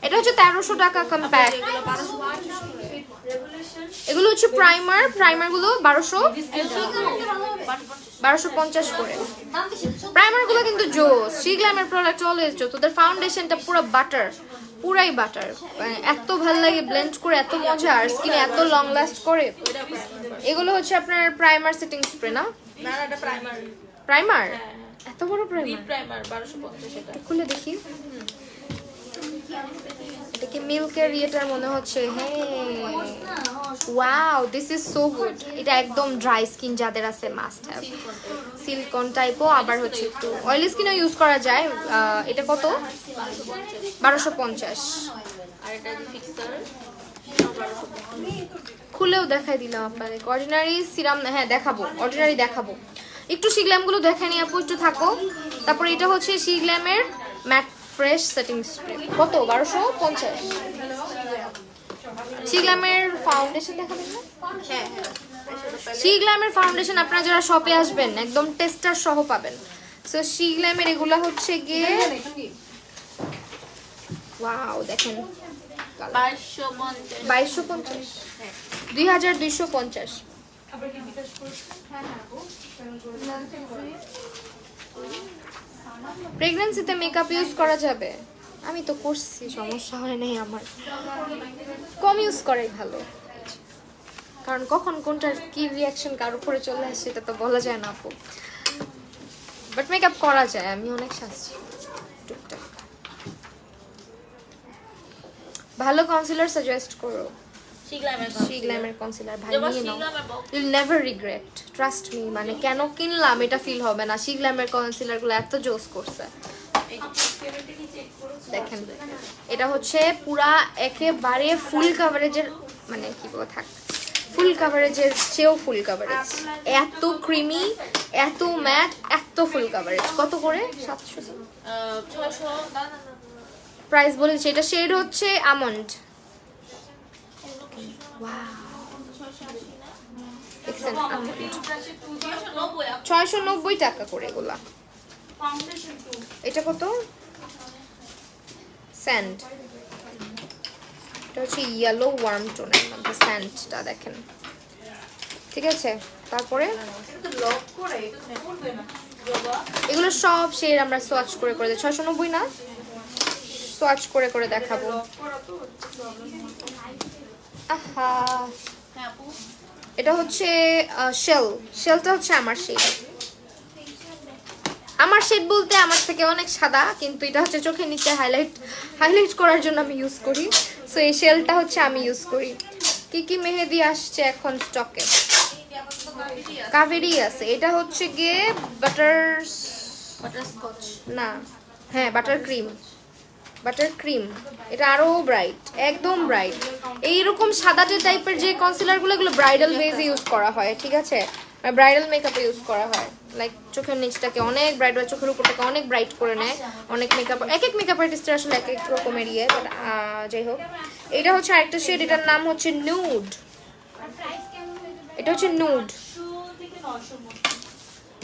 এটা হচ্ছে 1300 টাকা কম্প্যাক্ট। এগুলো হচ্ছে প্রাইমার গুলো 1250 করে। প্রাইমার গুলো কিন্তু জোস। শিগলামের প্রোডাক্ট অলওয়েজ জোস। ওদের ফাউন্ডেশনটা পুরো পুরাই বাটার, এত ভালো লাগে ব্লেন্ড করে, এত মজা, আর স্কিনে এত লং লাস্ট করে। এগুলো হচ্ছে আপনার প্রাইমার সেটিং স্প্রে না? না এটা প্রাইমার এত বড় প্রাইমার 1250 এটা। খুলে দেখি, এটা কি মিল্কের ইয়েটার মনে হচ্ছে। হ্যাঁ wow, this is so good. এটা একদম ড্রাই স্কিন যাদের আছে মাস্ট হ্যাভ। সিলিকন টাইপও, আবার হচ্ছে একটু অয়েলি স্কিনও ইউজ করা যায়। এটা কত? 1250। আর এটা ফিক্সার খুলেও দেখাই দিলাম আপনাদের। অর্ডিনারি সিরাম, হ্যাঁ দেখাবো, অর্ডিনারি দেখাবো। একটু শিগল্যামগুলো দেখে নিয়ে আপু, একটু থাকো। তারপরে এটা হচ্ছে শিগল্যামের ম্যাট ফ্রেশ সেটিং স্প্রে, কত? 1250। শিগল্যামের ফাউন্ডেশন দেখাবেন না? হ্যাঁ শিগল্যামের ফাউন্ডেশন আপনারা যারা শপে আসবেন একদম টেস্টার সহ পাবেন। সো শিগল্যামের এগুলা হচ্ছে গিয়ে ওয়াও দেখেন 2250, 2250। প্রেগন্যান্সিতে মেকআপ ইউজ করা যাবে? আমি তো করছি, সমস্যা হয় নাই আমার। কম ইউজ করাই ভালো, কারণ কখন কোনটার কি রিয়াকশন কার উপরে চলে আসে সেটা তো বলা যায় না আপু। বাট মেকআপ করা যায়, আমি অনেক সাজছি টুকটাক। ভালো কনসিলার সাজেস্ট করো। শিগল্যামের কনসিলার ভাই নিয়ে নাও, you never regret, trust me. মানে কেন কিনলাম এটা ফিল হবে না। শিগল্যামের কনসিলারগুলো এত জোস করছে। দেখেন এটা হচ্ছে পুরা একেবারে ফুল কাভারেজের, মানে কি বলবো থাক, ফুল কাভারেজের চেয়েও ফুল কাভারেজ। এত ক্রিমি, এত ম্যাট, এত ফুল কাভারেজ। কত করে? 700। প্রাইস বলেছি। এটা শেড হচ্ছে আমন্ড। 690 টাকা করে এগুলা। এটা কত? স্যান্ড। এটা হচ্ছে ইয়েলো ওয়ার্ম টোনের মধ্যে স্যান্ডটা দেখেন, ঠিক আছে। তারপরে এগুলো সব শেড আমরা সোয়াচ করে 690 না, সোয়াচ করে দেখাবো। আহা, এটা হচ্ছে শেলটা হচ্ছে আমার শেড। আমার শেড বলতে আমার থেকে অনেক সাদা, কিন্তু এটা হচ্ছে চোখের নিচে হাইলাইট করার জন্য আমি ইউজ করি। সো এই শেলটা হচ্ছে আমি ইউজ করি। কি মেহেদি আসছে এখন স্টকে? কাভেরি আছে। এটা হচ্ছে গিয়ে বাটারস্কচ না, হ্যাঁ বাটার ক্রিম। এটা আরো ব্রাইট, একদম ব্রাইট। এইরকম সাদাটে টাইপের যে কনসিলারগুলো, এগুলো ব্রাইডাল বেজে ইউজ করা হয়, ঠিক আছে? ব্রাইডাল মেকআপে ইউজ করা হয়। লাইক চোখের নিচটাকে অনেক ব্রাইট বা চোখের উপরটাকে অনেক ব্রাইট করে নেয় অনেক মেকআপ। এক মেকআপ আর্টিস্টের আসলে এক রকমের ইয়ে, বাট যাই হোক। এটা হচ্ছে আরেকটা শেড, এটার নাম হচ্ছে নুড। এটা হচ্ছে নুড।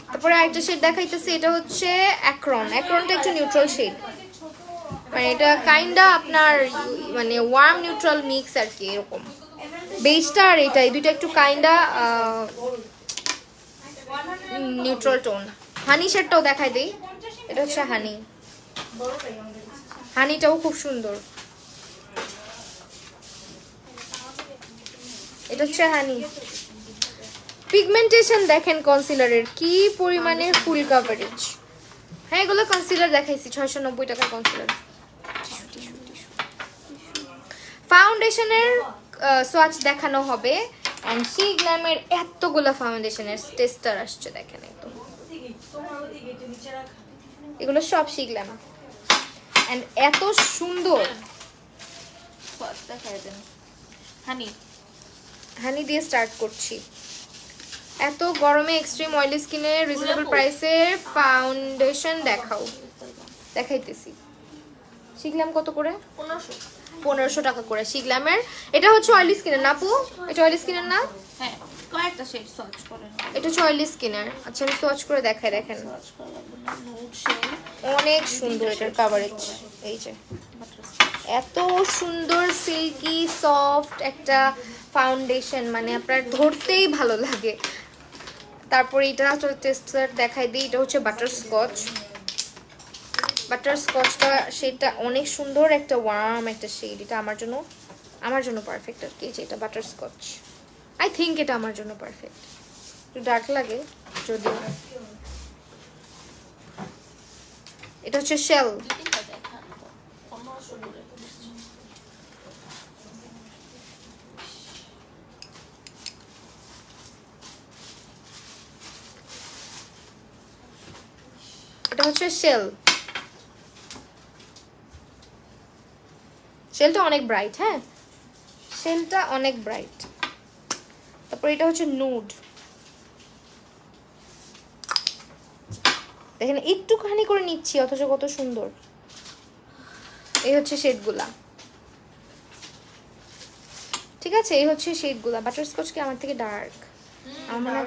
তারপরে আরেকটা শেড দেখাইতেছি, এটা হচ্ছে অ্যাক্রনটা একটু নিউট্রাল শেড। মানে এটা কাইন্ডা আপনার মানে ওয়ার্ম নিউট্রাল মিক্স আর কি, এরকম। বেসটা আর এই দুইটা একটু কাইন্ডা নিউট্রাল টোন। হানি শেডটাও দেখাই দেই। এটা হচ্ছে হানিটাও খুব সুন্দর। এটা হচ্ছে হানি। পিগমেন্টেশন দেখেন কনসিলারের কি পরিমাণের ফুল কভারেজ। হ্যাঁ এগুলো কনসিলার দেখাইছি 690 টাকা কনসিলার। ফাউন্ডেশনের সোয়াচ দেখানো হবে এন্ড সি গ্ল্যামের এতগুলো ফাউন্ডেশনের টেস্টার আসছে দেখেন একদম। এগুলো সব সি গ্ল্যাম এন্ড এত সুন্দর। দেখাই দেন হানি। হানি দিয়ে স্টার্ট করছি। এত গরমে এক্সট্রিম অয়েলি স্কিনে রিজনেবল প্রাইসের ফাউন্ডেশন দেখাও। দেখাইতেছি। শিখলাম কত করে? 1500 টাকা করে শিখলামের। এটা হচ্ছে অয়েলি স্কিনের না আপু? এটা অয়েলি স্কিনের না? হ্যাঁ কয়েকটা শেড সোয়াচ করেন। এটা হচ্ছে অয়েলি স্কিনের। আচ্ছা আমি সোয়াচ করে দেখাই দেখেন। সোয়াচ করা নুড শেড অনেক সুন্দর এটার কভারেজ। এই যে এত সুন্দর সিল্কি সফট একটা ফাউন্ডেশন, মানে আপনার ধরতেই ভালো লাগে। তারপরে এটা টেস্টার দেখাই দিই। এটা হচ্ছে বাটারস্কচ। বাটারস্কচটা সেটা অনেক সুন্দর একটা ওয়ার্ম একটা শেড। এটা আমার জন্য পারফেক্ট আর কি। এটা বাটারস্কচ। আই থিঙ্ক এটা আমার জন্য পারফেক্ট। একটু ডার্ক লাগে যদিও। এটা হচ্ছে শেল। এটা হচ্ছে শেল। শেলটা অনেক ব্রাইট। হ্যাঁ শেলটা অনেক ব্রাইট। তারপর এটা হচ্ছে নুড। দেখেন একটুখানি করে নিচ্ছি অথচ কত সুন্দর। এই হচ্ছে শেডগুলা। ঠিক আছে এই হচ্ছে শেডগুলা। বাটারস্কচ কি আমার থেকে ডার্ক? আমার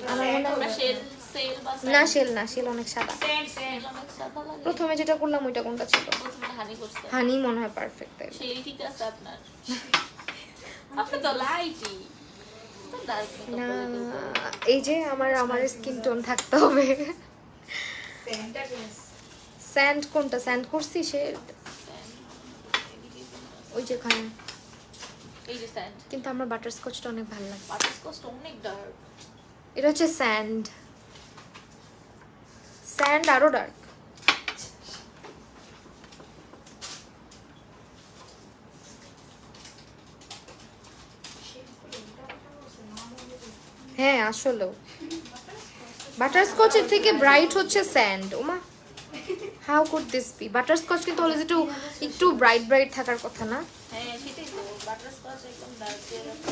মনে হয় না শেল না, শেল অনেক সাদা। প্রথমে যেটা করলাম ওইটা কোনটা ছিল? হানি মনে হয় পারফেক্ট। তাই না এই যে আমার স্কিন টোন থাকতে হবে। স্যান্ড কোনটা? স্যান্ড করছি শেড ওই যেখানে। কিন্তু আমার বাটারস্কচটা অনেক ভালো লাগে। এটা হচ্ছে স্যান্ড। স্যান্ড আরো ডার্ক। হ্যাঁ আসলেও বাটারস্কচের থেকে ব্রাইট হচ্ছে স্যান্ড। ওমা how could this be? Butterscotch কিন্তু অলওয়েজ একটু ব্রাইট থাকার কথা না? হ্যাঁ সেটাই তো। বাটারস্কচ একদম ডার্ক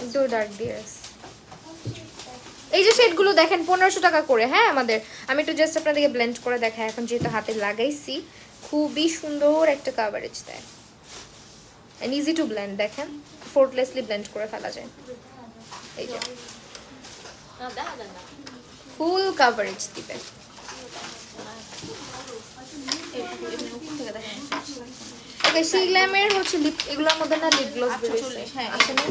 একটু ডার্ক দিয়ে। এই যে শেডগুলো দেখেন 1500 টাকা করে। হ্যাঁ আমাদের আমি একটু জাস্ট আপনাদেরকে ব্লেন্ড করে দেখাই। এখন যেহেতু হাতে লাগাইছি খুবই সুন্দর একটা কভারেজ দেয় এন্ড ইজি টু ব্লেন্ড। দেখেন ফোর্টলেসলি ব্লেন্ড করে ফেলা যায়। এই যে ফুল কভারেজ দিবে। ওকে সি গ্ল্যামের হচ্ছে লিপ। এগুলোর মধ্যে না লিপ গ্লস বেরোছে। হ্যাঁ আসলে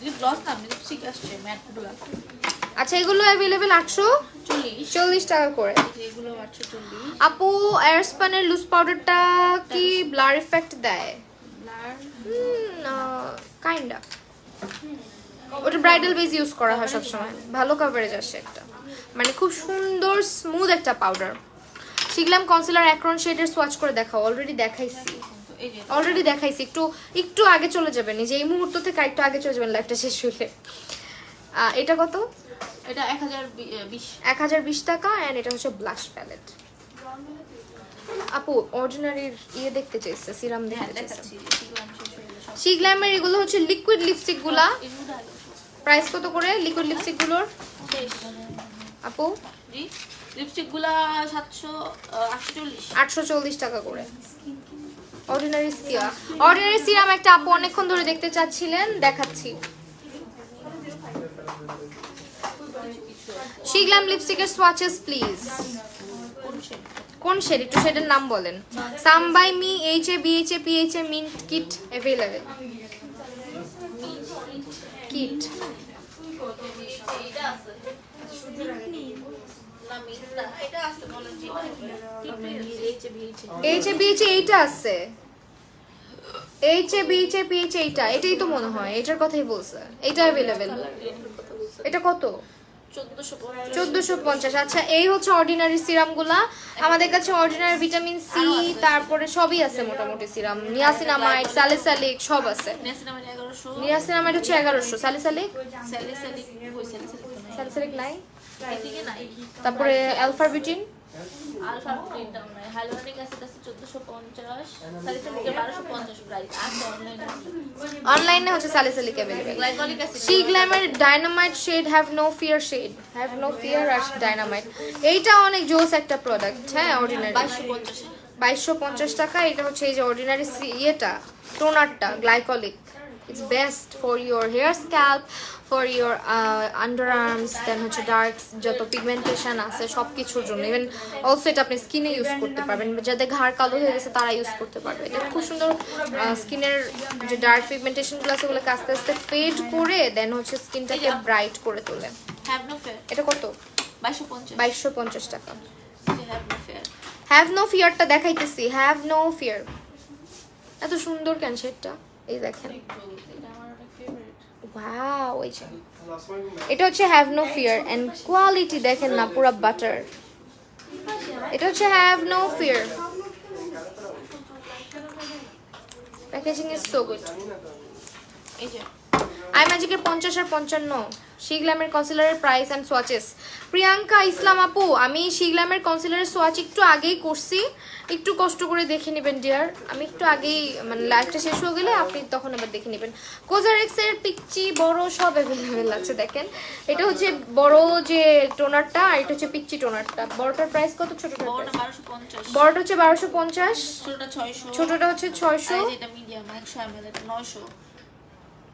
লিপ গ্লস না লিপস্টিক আসছে ম্যাট গুলো। আচ্ছা এগুলো अवेलेबल 840 টাকা করে। এগুলো 840। আপু এয়ারস্পানের লুজ পাউডারটা কি ব্লার ইফেক্ট দেয়? Blur kinda. ওটা ব্রাইডাল বেস ইউজ করা হয় সব সময়। ভালো কভারেজ আসে একটা, মানে খুব সুন্দর স্মুথ একটা পাউডার। শিখলাম কনসিলার অ্যাক্রন শেডের সোয়াচ করে দেখাও। অলরেডি দেখাইছি। একটু আগে চলে যাবেন। এই যে এই মুহূর্ত থেকে একটু আগে চলে যাবেন লাইফটা শেষ হলে। এটা কত? এটা 1020 টাকা এন্ড এটা হচ্ছে ব্লাশ প্যালেট। আপু অর্ডিনারির ইয়ে দেখতে চাইছে, সিরাম দেখতে চাইছে। সি গ্ল্যামের এগুলো হচ্ছে লিকুইড লিপস্টিক গুলা। প্রাইস কত করে লিকুইড লিপস্টিক গুলোর আপু? জি লিপস্টিক গুলা 840 টাকা করে। অর্ডিনারি সিরাম একটা আপু অনেকক্ষণ ধরে দেখতে চাচ্ছিলেন, দেখাচ্ছি। সি গ্ল্যাম লিপস্টিকের সোয়াচেস প্লিজ। কোন শেড? একটু শেডের নাম বলেন। Some By Mi, AHA, BHA, PHA, mint kit available. Kit AHA, BHA এইটা আছে। HABHAPH এটাই তো মনে হয়, এটার কথাই বলছে। এটা অ্যাভেলেবেল। এটা কত? 1450। আচ্ছা, এই হচ্ছে অর্ডিনারি সিরামগুলা। আমাদের কাছে অর্ডিনারি ভিটামিন সি তারপরে সবই আছে মোটামুটি সিরাম। নিয়াসিনামাইড, স্যালিসাইলিক সব আছে। নিয়াসিনামাইড হচ্ছে 1100, স্যালিসাইলিক স্যালিসাইলিক নাই। তারপরে অ্যালফাবিউটিন, আলফা প্রিন্টাও নাই, হাইলোনিক অ্যাসিড আছে 1450, স্যালিসাইলিকের 1250 প্রাইস আছে অনলাইনে। অনলাইনে হচ্ছে salicylic available. Glycolic acid she glamour dynamite shade have no fear shade, have no fear আর ডায়নামাইট। এইটা অনেক জোস একটা প্রোডাক্ট। হ্যাঁ, অর্ডিনারি 2250 টাকা। এটা হচ্ছে এই যে অর্ডিনারি ইয়েটা টোনারটা glycolic. It's best for your hair scalp, for your underarms, then হচ্ছে ডার্ক যত পিগমেন্টেশন আছে সব কিছুর জন্য। ইভেন অলসো এটা আপনি স্কিনে ইউজ করতে পারবেন, যাদের ঘাড় কালো হয়ে গেছে তারা ইউজ করতে পারবে। এটা খুব সুন্দর স্কিনের যে ডার্ক পিগমেন্টেশনগুলো আছে ওগুলোকে আস্তে আস্তে ফেড করে দেন হচ্ছে স্কিনটাকে ব্রাইট করে তোলে। হ্যাভ নো ফেয়ার এটা কত? 2250 টাকা। Have no fear have no ফিয়ারটা দেখাইতেছি। হ্যাভ নো ফিয়ার এত সুন্দর কেন সেটটা, এই দেখেন। এটা আমার অনেক ফেভারিট। ওয়াও, এই যে এটা হচ্ছে have no fear and quality দেখেন না, পুরো বাটার। এটা হচ্ছে have no fear. Packaging is so good. এই যে আই ম্যাজিকের 50 আর 55 শি গ্ল্যামের কনসিলারের price and swatches. Priyanka Islam আপু, আমি শি গ্ল্যামের কনসিলারের সোয়াচ একটু আগেই করছি, একটু কষ্ট করে দেখে নেবেন ডিয়ার। আমি একটু আগেই মানে লাইভটা শেষ হয়ে গেলে আপনি তখন আবার দেখে নেবেন। কোজারেক্সের পিচ্চি বড় সব অ্যাভেলেবেল আছে দেখেন। এটা হচ্ছে বড় যে টোনারটা আর এটা হচ্ছে পিচ্চি টোনারটা। বড়টার প্রাইস কত? ছোটটার বড়টা প্রাইস 1250, বড়টা হচ্ছে 1250, ছোটটা 600, ছোটটা হচ্ছে 600। আর এটা মিডিয়াম 100 ml এটা 900,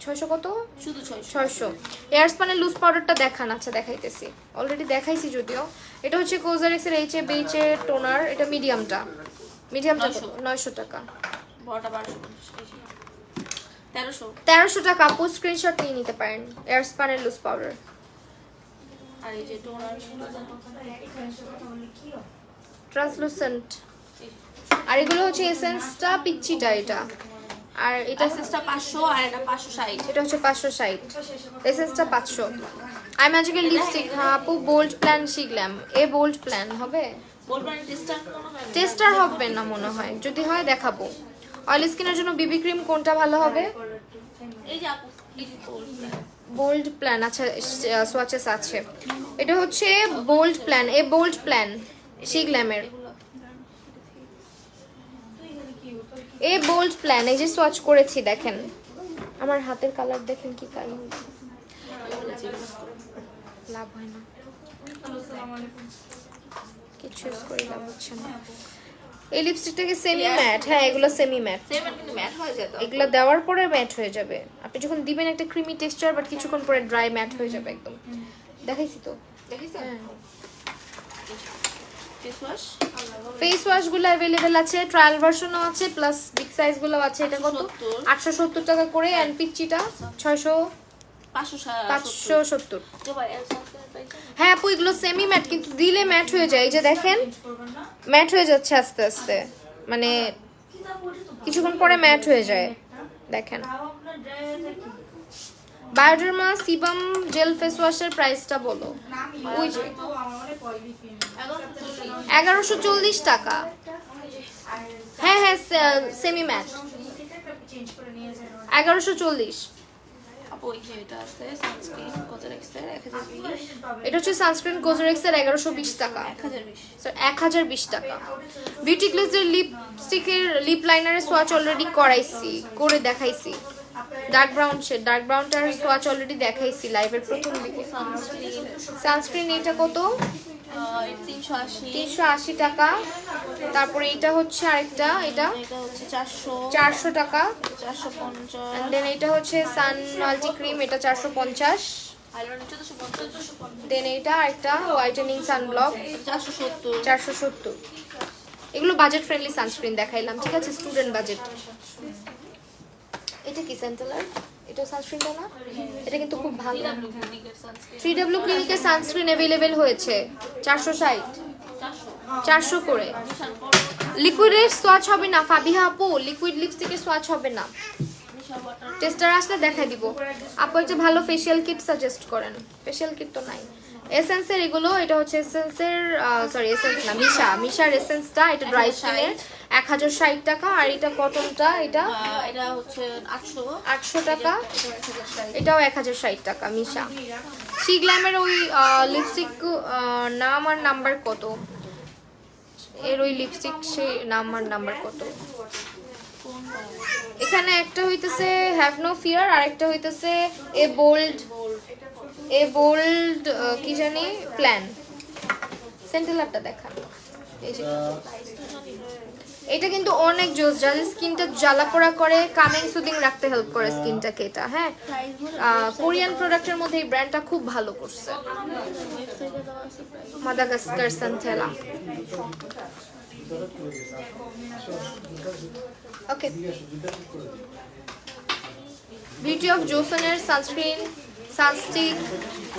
600 কত? শুধু 600। 600। এয়ার স্পানের লুজ পাউডারটা দেখান। আচ্ছা, দেখাইতেছি, অলরেডি দেখাইছি যদিও। এটা হচ্ছে কোজারেক্সের HABH এর টোনার। এটা মিডিয়ামটা 900 টাকা। বড়টা 1250, এই যে 1300। 1300 টাকা। আপু স্ক্রিনশট নিয়ে নিতে পারেন। এয়ার স্পানের লুজ পাউডার। আর এই যে টোনার ট্রান্সলুসেন্ট। আর এগুলো হচ্ছে এসেন্সটা পিচ্চিটা এটা। আর এটা এসেন্সটা 500 আর এটা 560। এটা হচ্ছে 560, এসেন্সটা 500। আই ম্যাজিকের লিপস্টিক। হ্যাঁ আপু, বোল্ড প্ল্যান শি গ্ল্যাম। এ বোল্ড প্ল্যান হবে? বলবেন টেস্টার কোনো হয় না। টেস্টার হবে না মনে হয়, যদি হয় দেখাবো। অয়েলি স্কিনের জন্য বিবি ক্রিম কোনটা ভালো হবে? এই যে আপু, এই যে বোল্ড প্ল্যান। আচ্ছা, সোয়াচেস আছে। এটা হচ্ছে বোল্ড প্ল্যান, এ বোল্ড প্ল্যান শি গ্ল্যামের। এ বোল্ড প্ল্যান, এই যে সোয়াচ করেছি দেখেন। আমার হাতের কালার দেখেন কি কালার। লাভ হয় না, কিছু ইউজ করে লাভ হচ্ছে না। এই লিপস্টিকটাকে সেমি ম্যাট। হ্যাঁ, এগুলো সেমি ম্যাট। সেভেন কিন্তু ম্যাট হয়ে যেত। এগুলো দেওয়ার পরে ম্যাট হয়ে যাবে। আপনি যখন দিবেন একটা ক্রিমি টেক্সচার, বাট কিছুক্ষণ পরে ড্রাই ম্যাট হয়ে যাবে একদম। দেখাইছি তো। দেখিছেন? হ্যাঁ, ফেস ওয়াশ ফেস ওয়াশ গুলো अवेलेबल আছে, ট্রায়াল ভার্সনও আছে, প্লাস বিগ সাইজ গুলো আছে। এটা কত? 870 টাকা করে। এন্ড পিচ্চিটা 570। হ্যাঁ আপু, এগুলো সেমি ম্যাট কিন্তু দিলে ম্যাট হয়ে যায়। এই যে দেখেন, ম্যাট হয়ে যাচ্ছে আস্তে আস্তে, মানে কিছুক্ষণ পরে ম্যাট হয়ে যায়। দেখেন, বায়োডার্মা সিবাম জেল ফেস ওয়াশের প্রাইসটা বলো। ওই যে 1140 টাকা। হ্যাঁ হ্যাঁ, সেমি ম্যাট 1140। আপু এই যে এটা আছে সানস্ক্রিন কোজারেক্সের 1020। এটা হচ্ছে সানস্ক্রিন কোজারেক্সের 1120 টাকা। 1020 1020 টাকা। বিউটি গ্লেজের লিপস্টিকের লিপ লাইনারের সোয়াচ অলরেডি করে দেখাইছি। ডার্ক ব্রাউন শেড, ডার্ক ব্রাউনটার সোয়াচ অলরেডি দেখাইছি লাইভের প্রথম দিকে। সানস্ক্রিন এটা কত? 380 টাকা। তারপরে এটা হচ্ছে আরেকটা, এটা হচ্ছে 400 টাকা। 450। এন্ড দেন এটা হচ্ছে সান মাল্টি ক্রিম, এটা 450। দেন এটা আরেকটা হোয়াইটেনিং সানব্লক 470। এগুলো বাজেট ফ্রেন্ডলি সানস্ক্রিন দেখাইলাম, ঠিক আছে, স্টুডেন্ট বাজেট। এটা কি সেন্টেলার? এটা সানস্ক্রিনটা না? এটা কিন্তু খুব ভালো। 3W ক্লিনিকের সানস্ক্রিন अवेलेबल হয়েছে 460, 400 করে। লিকুইডের সোয়াচ হবে না ফাবিহা আপু, লিকুইড লিপস্টিকের সোয়াচ হবে না। মিশা বাটার টেস্টার আসলে দেখাই দিব। আপু একটা ভালো ফেশিয়াল কিট সাজেস্ট করেন। ফেশিয়াল কিট তো নাই। এসেন্সের এগুলো, এটা হচ্ছে এসেন্সের সরি এসেন্স না মিশার এসেন্সটা, এটা ড্রাই স্কিনের 1060 টাকা। আর এটা কটনটা এটা এটা হচ্ছে 800 টাকা, এটাও 1060 টাকা মিশা। শিগ্ল্যামের ওই লিপস্টিক নাম আর নাম্বার কত, এর ওই লিপস্টিক সে নাম আর নাম্বার কত? এখানে একটা হইতেছে হ্যাভ নো ফিয়ার, আর একটা হইতেছে এ বোল্ড কি জানি প্ল্যান। সেন্টেলারটা দেখান। এই যে এটা কিন্তু অনেক জোস, যাদের স্কিনটা জ্বালা পোড়া করে কামিং সুদিং রাখতে হেল্প করে স্কিনটাকে এটা। হ্যাঁ, কোরিয়ান প্রোডাক্টের মধ্যে এই ব্র্যান্ডটা খুব ভালো করছে। Madagascar Centella. Okay, Beauty of জোসনের sunscreen, sunstick,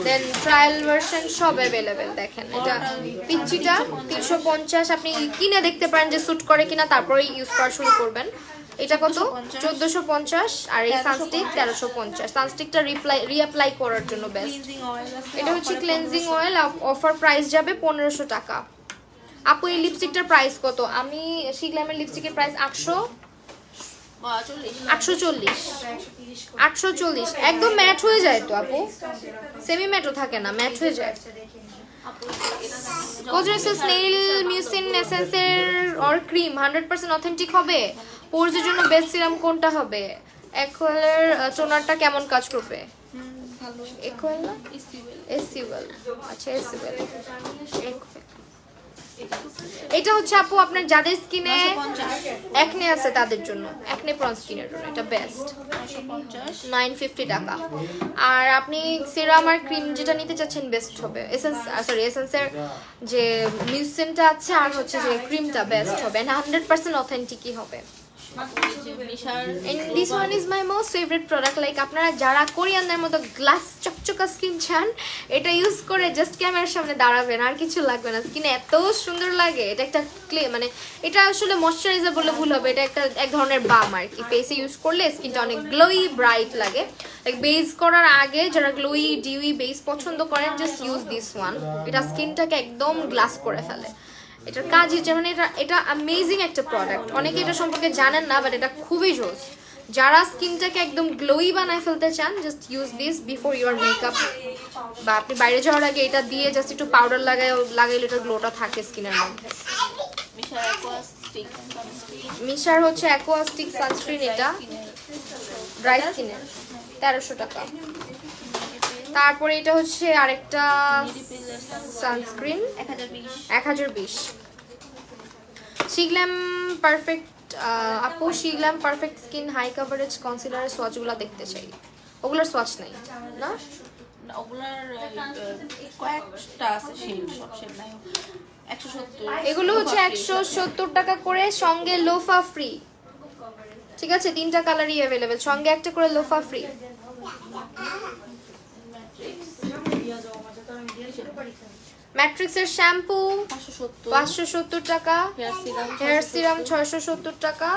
then trial version সব অ্যাভেলেবেল। দেখেন এটা পিচ্চিটা 350, আপনি কিনে দেখতে পারেন যে স্যুট করে কিনা, তারপরে ইউজ করা শুরু করবেন। এটা কত? 1450। আর এই সানস্টিক 1350। সানস্টিকটা রিঅ্যাপ্লাই করার জন্য বেস্ট। এটা হচ্ছে ক্লেনজিং অয়েল, অফার প্রাইস যাবে 1500 টাকা। আপু এই লিপস্টিকটার প্রাইস কত? আমি শিগ্ল্যামের লিপস্টিকের প্রাইস 840 একদম ম্যাট হয়ে যায় তো আপু, সেমি ম্যাটও থাকে না, ম্যাট হয়ে যায়। কোজেসের স্নেইল মিউসিন এসেন্সের অর ক্রিম 100% অথেন্টিক হবে। পোরসের জন্য বেস্ট সিরাম কোনটা হবে? অ্যাকোয়ালের টোনারটা কেমন কাজ করবে? ভালো অ্যাকোয়াল না এসিওয়েল, আচ্ছা এসিওয়েল। এটা হচ্ছে আপু আপনার যাদের স্কিনে একনে আছে তাদের জন্য, একনে প্রন স্কিনের জন্য এটা বেস্ট। 950 টাকা। আর আপনি সিরাম আর ক্রিম যেটা নিতে চাচ্ছেন বেস্ট হবে এসেন্সের যে মিউসিনটা আছে আর হচ্ছে যে ক্রিমটা বেস্ট হবে, 100% অথেন্টিকই হবে। And this one is my most favorite product. Like আপনারা যারা কোরিয়ানদের মতো গ্লাস চকচকা স্কিন চান, এটা ইউজ করে জাস্ট ক্যামেরার সামনে দাঁড়াবেন, আর কিছু লাগবে না। স্কিনে এত সুন্দর লাগে। এটা একটা মানে এটা আসলে ময়শ্চারাইজার বলে ভুল হবে, এটা একটা এক ধরনের বাম আর কি। ফেসে ইউজ করলে স্কিনটা অনেক গ্লোই ব্রাইট লাগে। লাইক বেস করার আগে যারা গ্লোই ডিউই বেস পছন্দ করেন, জাস্ট ইউজ দিস ওয়ান। এটা স্কিনটাকে একদম গ্লাস করে ফেলে। এটার কাজ হচ্ছে মানে এটা অ্যামেজিং একটা প্রোডাক্ট। অনেকে এটা সম্পর্কে জানেন না, বাট এটা খুবই জোস। যারা স্কিনটাকে একদম গ্লোই বানায় ফেলতে চান, just use this before your makeup, বা আপনি বাইরে যাওয়ার আগে এটা দিয়ে জাস্ট একটু পাউডার লাগাইলে এটার গ্লোটা থাকে স্কিনের মধ্যে। মিশার হচ্ছে অ্যাকোয়াস্টিক সানস্ক্রিন, এটা ড্রাই স্কিনের 1300 টাকা। তারপরে এটা হচ্ছে আরেকটা সানস্ক্রিন 1020। শিগ্ল্যাম পারফেক্ট আপু, শিগ্ল্যাম পারফেক্ট স্কিন হাই কভারেজ কনসিলারের সোয়াচগুলো দেখতে চাই। ওগুলোর সোয়াচ নাই না, ওগুলার কয়েকটা আছে শেড, সব শেড নাই। 170 এগুলো হচ্ছে 170 টাকা করে, সঙ্গে লোফা ফ্রি। ঠিক আছে, 3টা কালারই অ্যাভেলেবেল, সঙ্গে একটা করে লোফা ফ্রি। ম্যাট্রিক্সের শ্যাম্পু 570 টাকা, হেয়ার সিরাম 670 টাকা,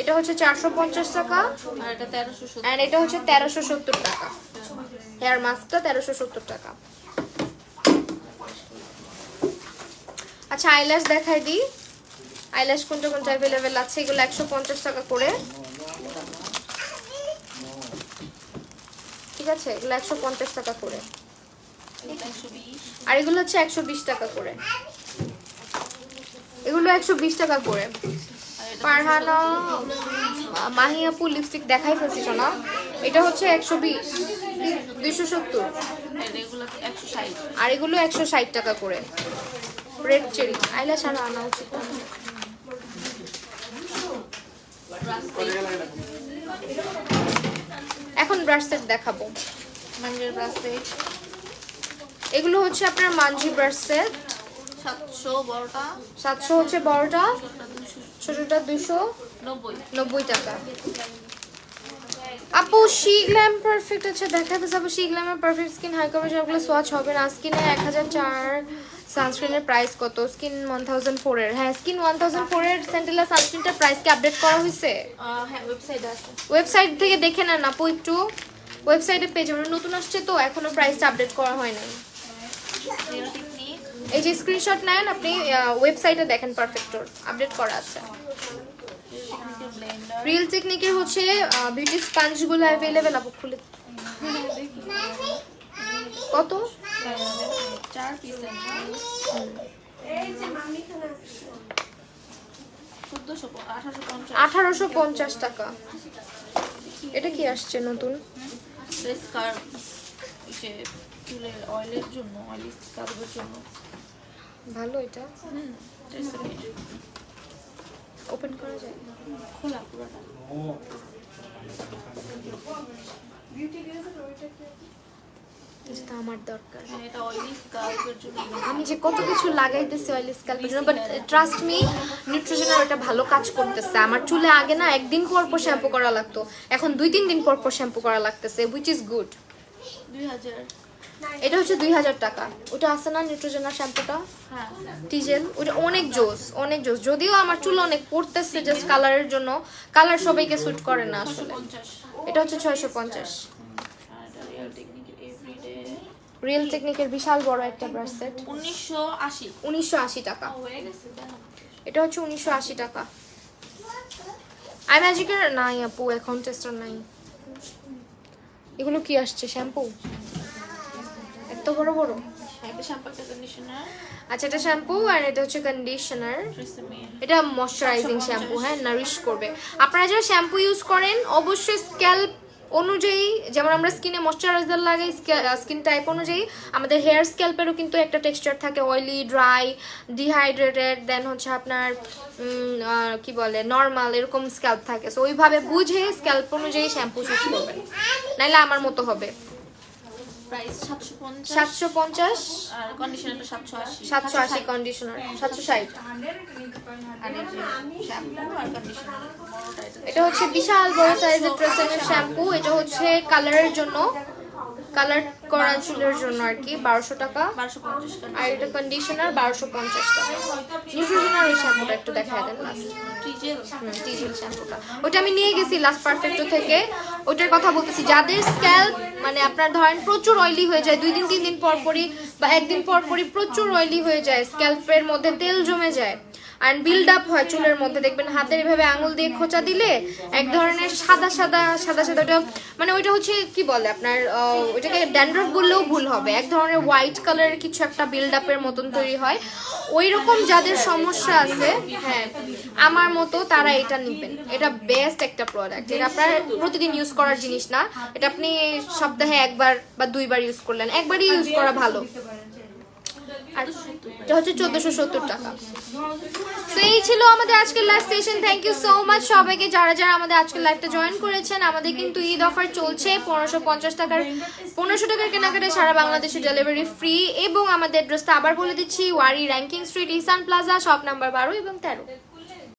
এটা হচ্ছে 450 টাকা, আর এটা হচ্ছে 1370 টাকা। হেয়ার মাস্কটা 1370 টাকা। আচ্ছা আইল্যাশ দেখাই দিই, আইল্যাশ কোনটা কোনটা অ্যাভেলেবেল আছে। এগুলো 150 টাকা করে, ঠিক আছে, এগুলো 150 টাকা করে। আর এগুলো হচ্ছে 120 টাকা করে, এগুলো 120 টাকা করে। ফারহানা মাহি আপু লিপস্টিক দেখাই ফেলছি না, এটা হচ্ছে 120, 270, আর এগুলো 160 টাকা করে। রেড চেরি আইল্যাশ আর আনা উচিত। এখন ব্রাশ সেট দেখাবো। মাঞ্জের ব্রাশ সেট, এগুলো হচ্ছে আপনার মাঞ্জি ব্রাশ সেট 700, বড়টা 700 হচ্ছে, বড়টা ছোটটা 290 টাকা। আপু শিগ্ল্যাম পারফেক্ট, আচ্ছা দেখাতে যাবো শিগ্ল্যামের পারফেক্ট স্কিন হাই কভারেজ, ওগুলো সোয়াচ হবে না। স্কিনে 1004 সানস্ক্রিনের প্রাইস কত? স্কিন 1004 এর, হ্যাঁ স্কিন 1004 এর সেন্টেলা সানস্ক্রিনটার প্রাইস কি আপডেট করা হয়েছে? হ্যাঁ ওয়েবসাইটে আছে। ওয়েবসাইট থেকে দেখে নেন আপু একটু, ওয়েবসাইটে পেজ নতুন আসছে তো এখনো প্রাইসটা আপডেট করা হয় নাই। রিয়েল টেকনিক এই যে স্ক্রিনশট নেন আপনি, ওয়েবসাইটে দেখেন পারফেক্টর আপডেট করা আছে। ব্লেন্ডার রিয়েল টেকনিকের হচ্ছে বিউটি স্পঞ্জগুলো অ্যাভেলেবেল আপু, খুলে কত? 4 পিস 1850 টাকা। এটা কি আসছে নতুন? স্কার্ফ যে চুলের অয়েলের জন্য, অয়েলি স্কার্ফের জন্য ভালো এটা, ওপেন করা যায়? খোলা পুরোটা। এটা আমার দরকার। হ্যাঁ এটা অয়েলি স্কার্ফের জন্য। আমি যে কত কিছু লাগাইতেছি অয়েল স্ক্যাল্পের জন্য, বাট ট্রাস্ট মি নিউট্রিজেনার এটা ভালো কাজ করতেছে। আমার চুলে আগে না একদিন পর পর শ্যাম্পু করা লাগতো, এখন 2-3 দিন পর পর শ্যাম্পু করা লাগতেছে, হুইচ ইজ গুড। 2000। এটা হচ্ছে 2000 টাকা। ওটা আছে না নিউট্রিজেনার শ্যাম্পুটা, হ্যাঁ টিজেল, ওটা অনেক জোস, অনেক জোস। যদিও আমার চুল অনেক পড়তেছে জাস্ট কালারের জন্য, কালার সবাইকে স্যুট করে না আসলে। 50। এটা হচ্ছে 650। আর এটা রিয়েল টেকনিকের এভরিডে রিয়েল টেকনিকের বিশাল বড় একটা ব্রাশ সেট, 1980। 1980 টাকা। হয়ে গেছে দেখো। এটা হচ্ছে 1980 টাকা। আই ম্যাজিকের নাই আপু, এখন টেস্টার নাই। এগুলো কি আসছে? শ্যাম্পু এত বড় বড়? একটা শ্যাম্পু একটা কন্ডিশনার আচ্ছা এটা শ্যাম্পু আর এটা হচ্ছে কন্ডিশনার। ট্রেসেমি। এটা ময়শ্চারাইজিং শ্যাম্পু, হ্যাঁ নারিশ করবে। আপনারা যারা শ্যাম্পু ইউজ করেন অবশ্যই স্ক্যাল্প অনুযায়ী, যেমন আমরা স্কিনে ময়শ্চারাইজার লাগাই স্কিন টাইপ অনুযায়ী, আমাদের হেয়ার স্ক্যাল্পেরও কিন্তু একটা টেক্সচার থাকে, অয়েলি, ড্রাই, ডিহাইড্রেটেড, দেন হচ্ছে আপনার কি বলে নর্মাল, এরকম স্ক্যাল্প থাকে। সো ওইভাবে বুঝে স্ক্যাল্প অনুযায়ী শ্যাম্পু চুজ করবেন, নাইলে আমার মতো হবে। প্রাইস 750 750 আর কন্ডিশনারটা 780 780 কন্ডিশনার 760। আর এই যে শ্যাম্পু আর কন্ডিশনার বড়টা এটা হচ্ছে বিশাল বড় সাইজের ট্রেসেমের শ্যাম্পু। এটা হচ্ছে কালারের জন্য, কালার করা চুলের জন্য আর কি, 1200 টাকা। 1250 আর এটা কন্ডিশনার 1250 টাকা। নিউট্রিজেনার ওই শ্যাম্পুটা একটু দেখায় দেন লাস্ট, টিজেল। টিজেল শ্যাম্পুটা ওটা আমি নিয়ে গেছি লাস্ট পারফেক্টো থেকে। ওটার কথা বলতেছি, যাদের স্ক্যাল্প মানে আপনার ধরেন প্রচুর অয়েলি হয়ে যায়, 2-3 দিন পর পরই বা একদিন পর পরই প্রচুর অয়েলি হয়ে যায়, স্ক্যাল্পের মধ্যে তেল জমে যায় আর বিল্ড আপ হয় চুলের মধ্যে, দেখবেন হাতের এভাবে আঙুল দিয়ে খোঁচা দিলে এক ধরনের সাদা সাদা সাদা সাদা, ওটা মানে ওইটা হচ্ছে কি বলে আপনার, ওইটাকে ড্যান্ড্রফ বললেও ভুল হবে, এক ধরনের হোয়াইট কালারের কিছু একটা বিল্ড আপের মতন তৈরি হয়। ওই রকম যাদের সমস্যা আছে, হ্যাঁ আমার মতো, তারা এটা নেবেন। এটা বেস্ট একটা প্রোডাক্ট, এটা আপনার প্রতিদিন ইউজ করার জিনিস না, এটা আপনি সপ্তাহে 1বার বা 2বার ইউজ করলেন, একবারই ইউজ করা ভালো। আর এটা হচ্ছে 1470 টাকা। তো এই ছিল আমাদের আজকের live session. Thank you so much সবাইকে যারা যারা আমাদের আজকের লাইভটা জয়েন করেছেন। আমাদের কিন্তু ঈদ অফার চলছে, 1550 টাকার 1500 টাকার কেনাকাটায় সারা বাংলাদেশে ডেলিভারি ফ্রি। এবং আমাদের অ্যাড্রেসটা আবার বলে দিচ্ছি, Wari Rankin Street, Ishan Plaza, shop number 12 এবং 13।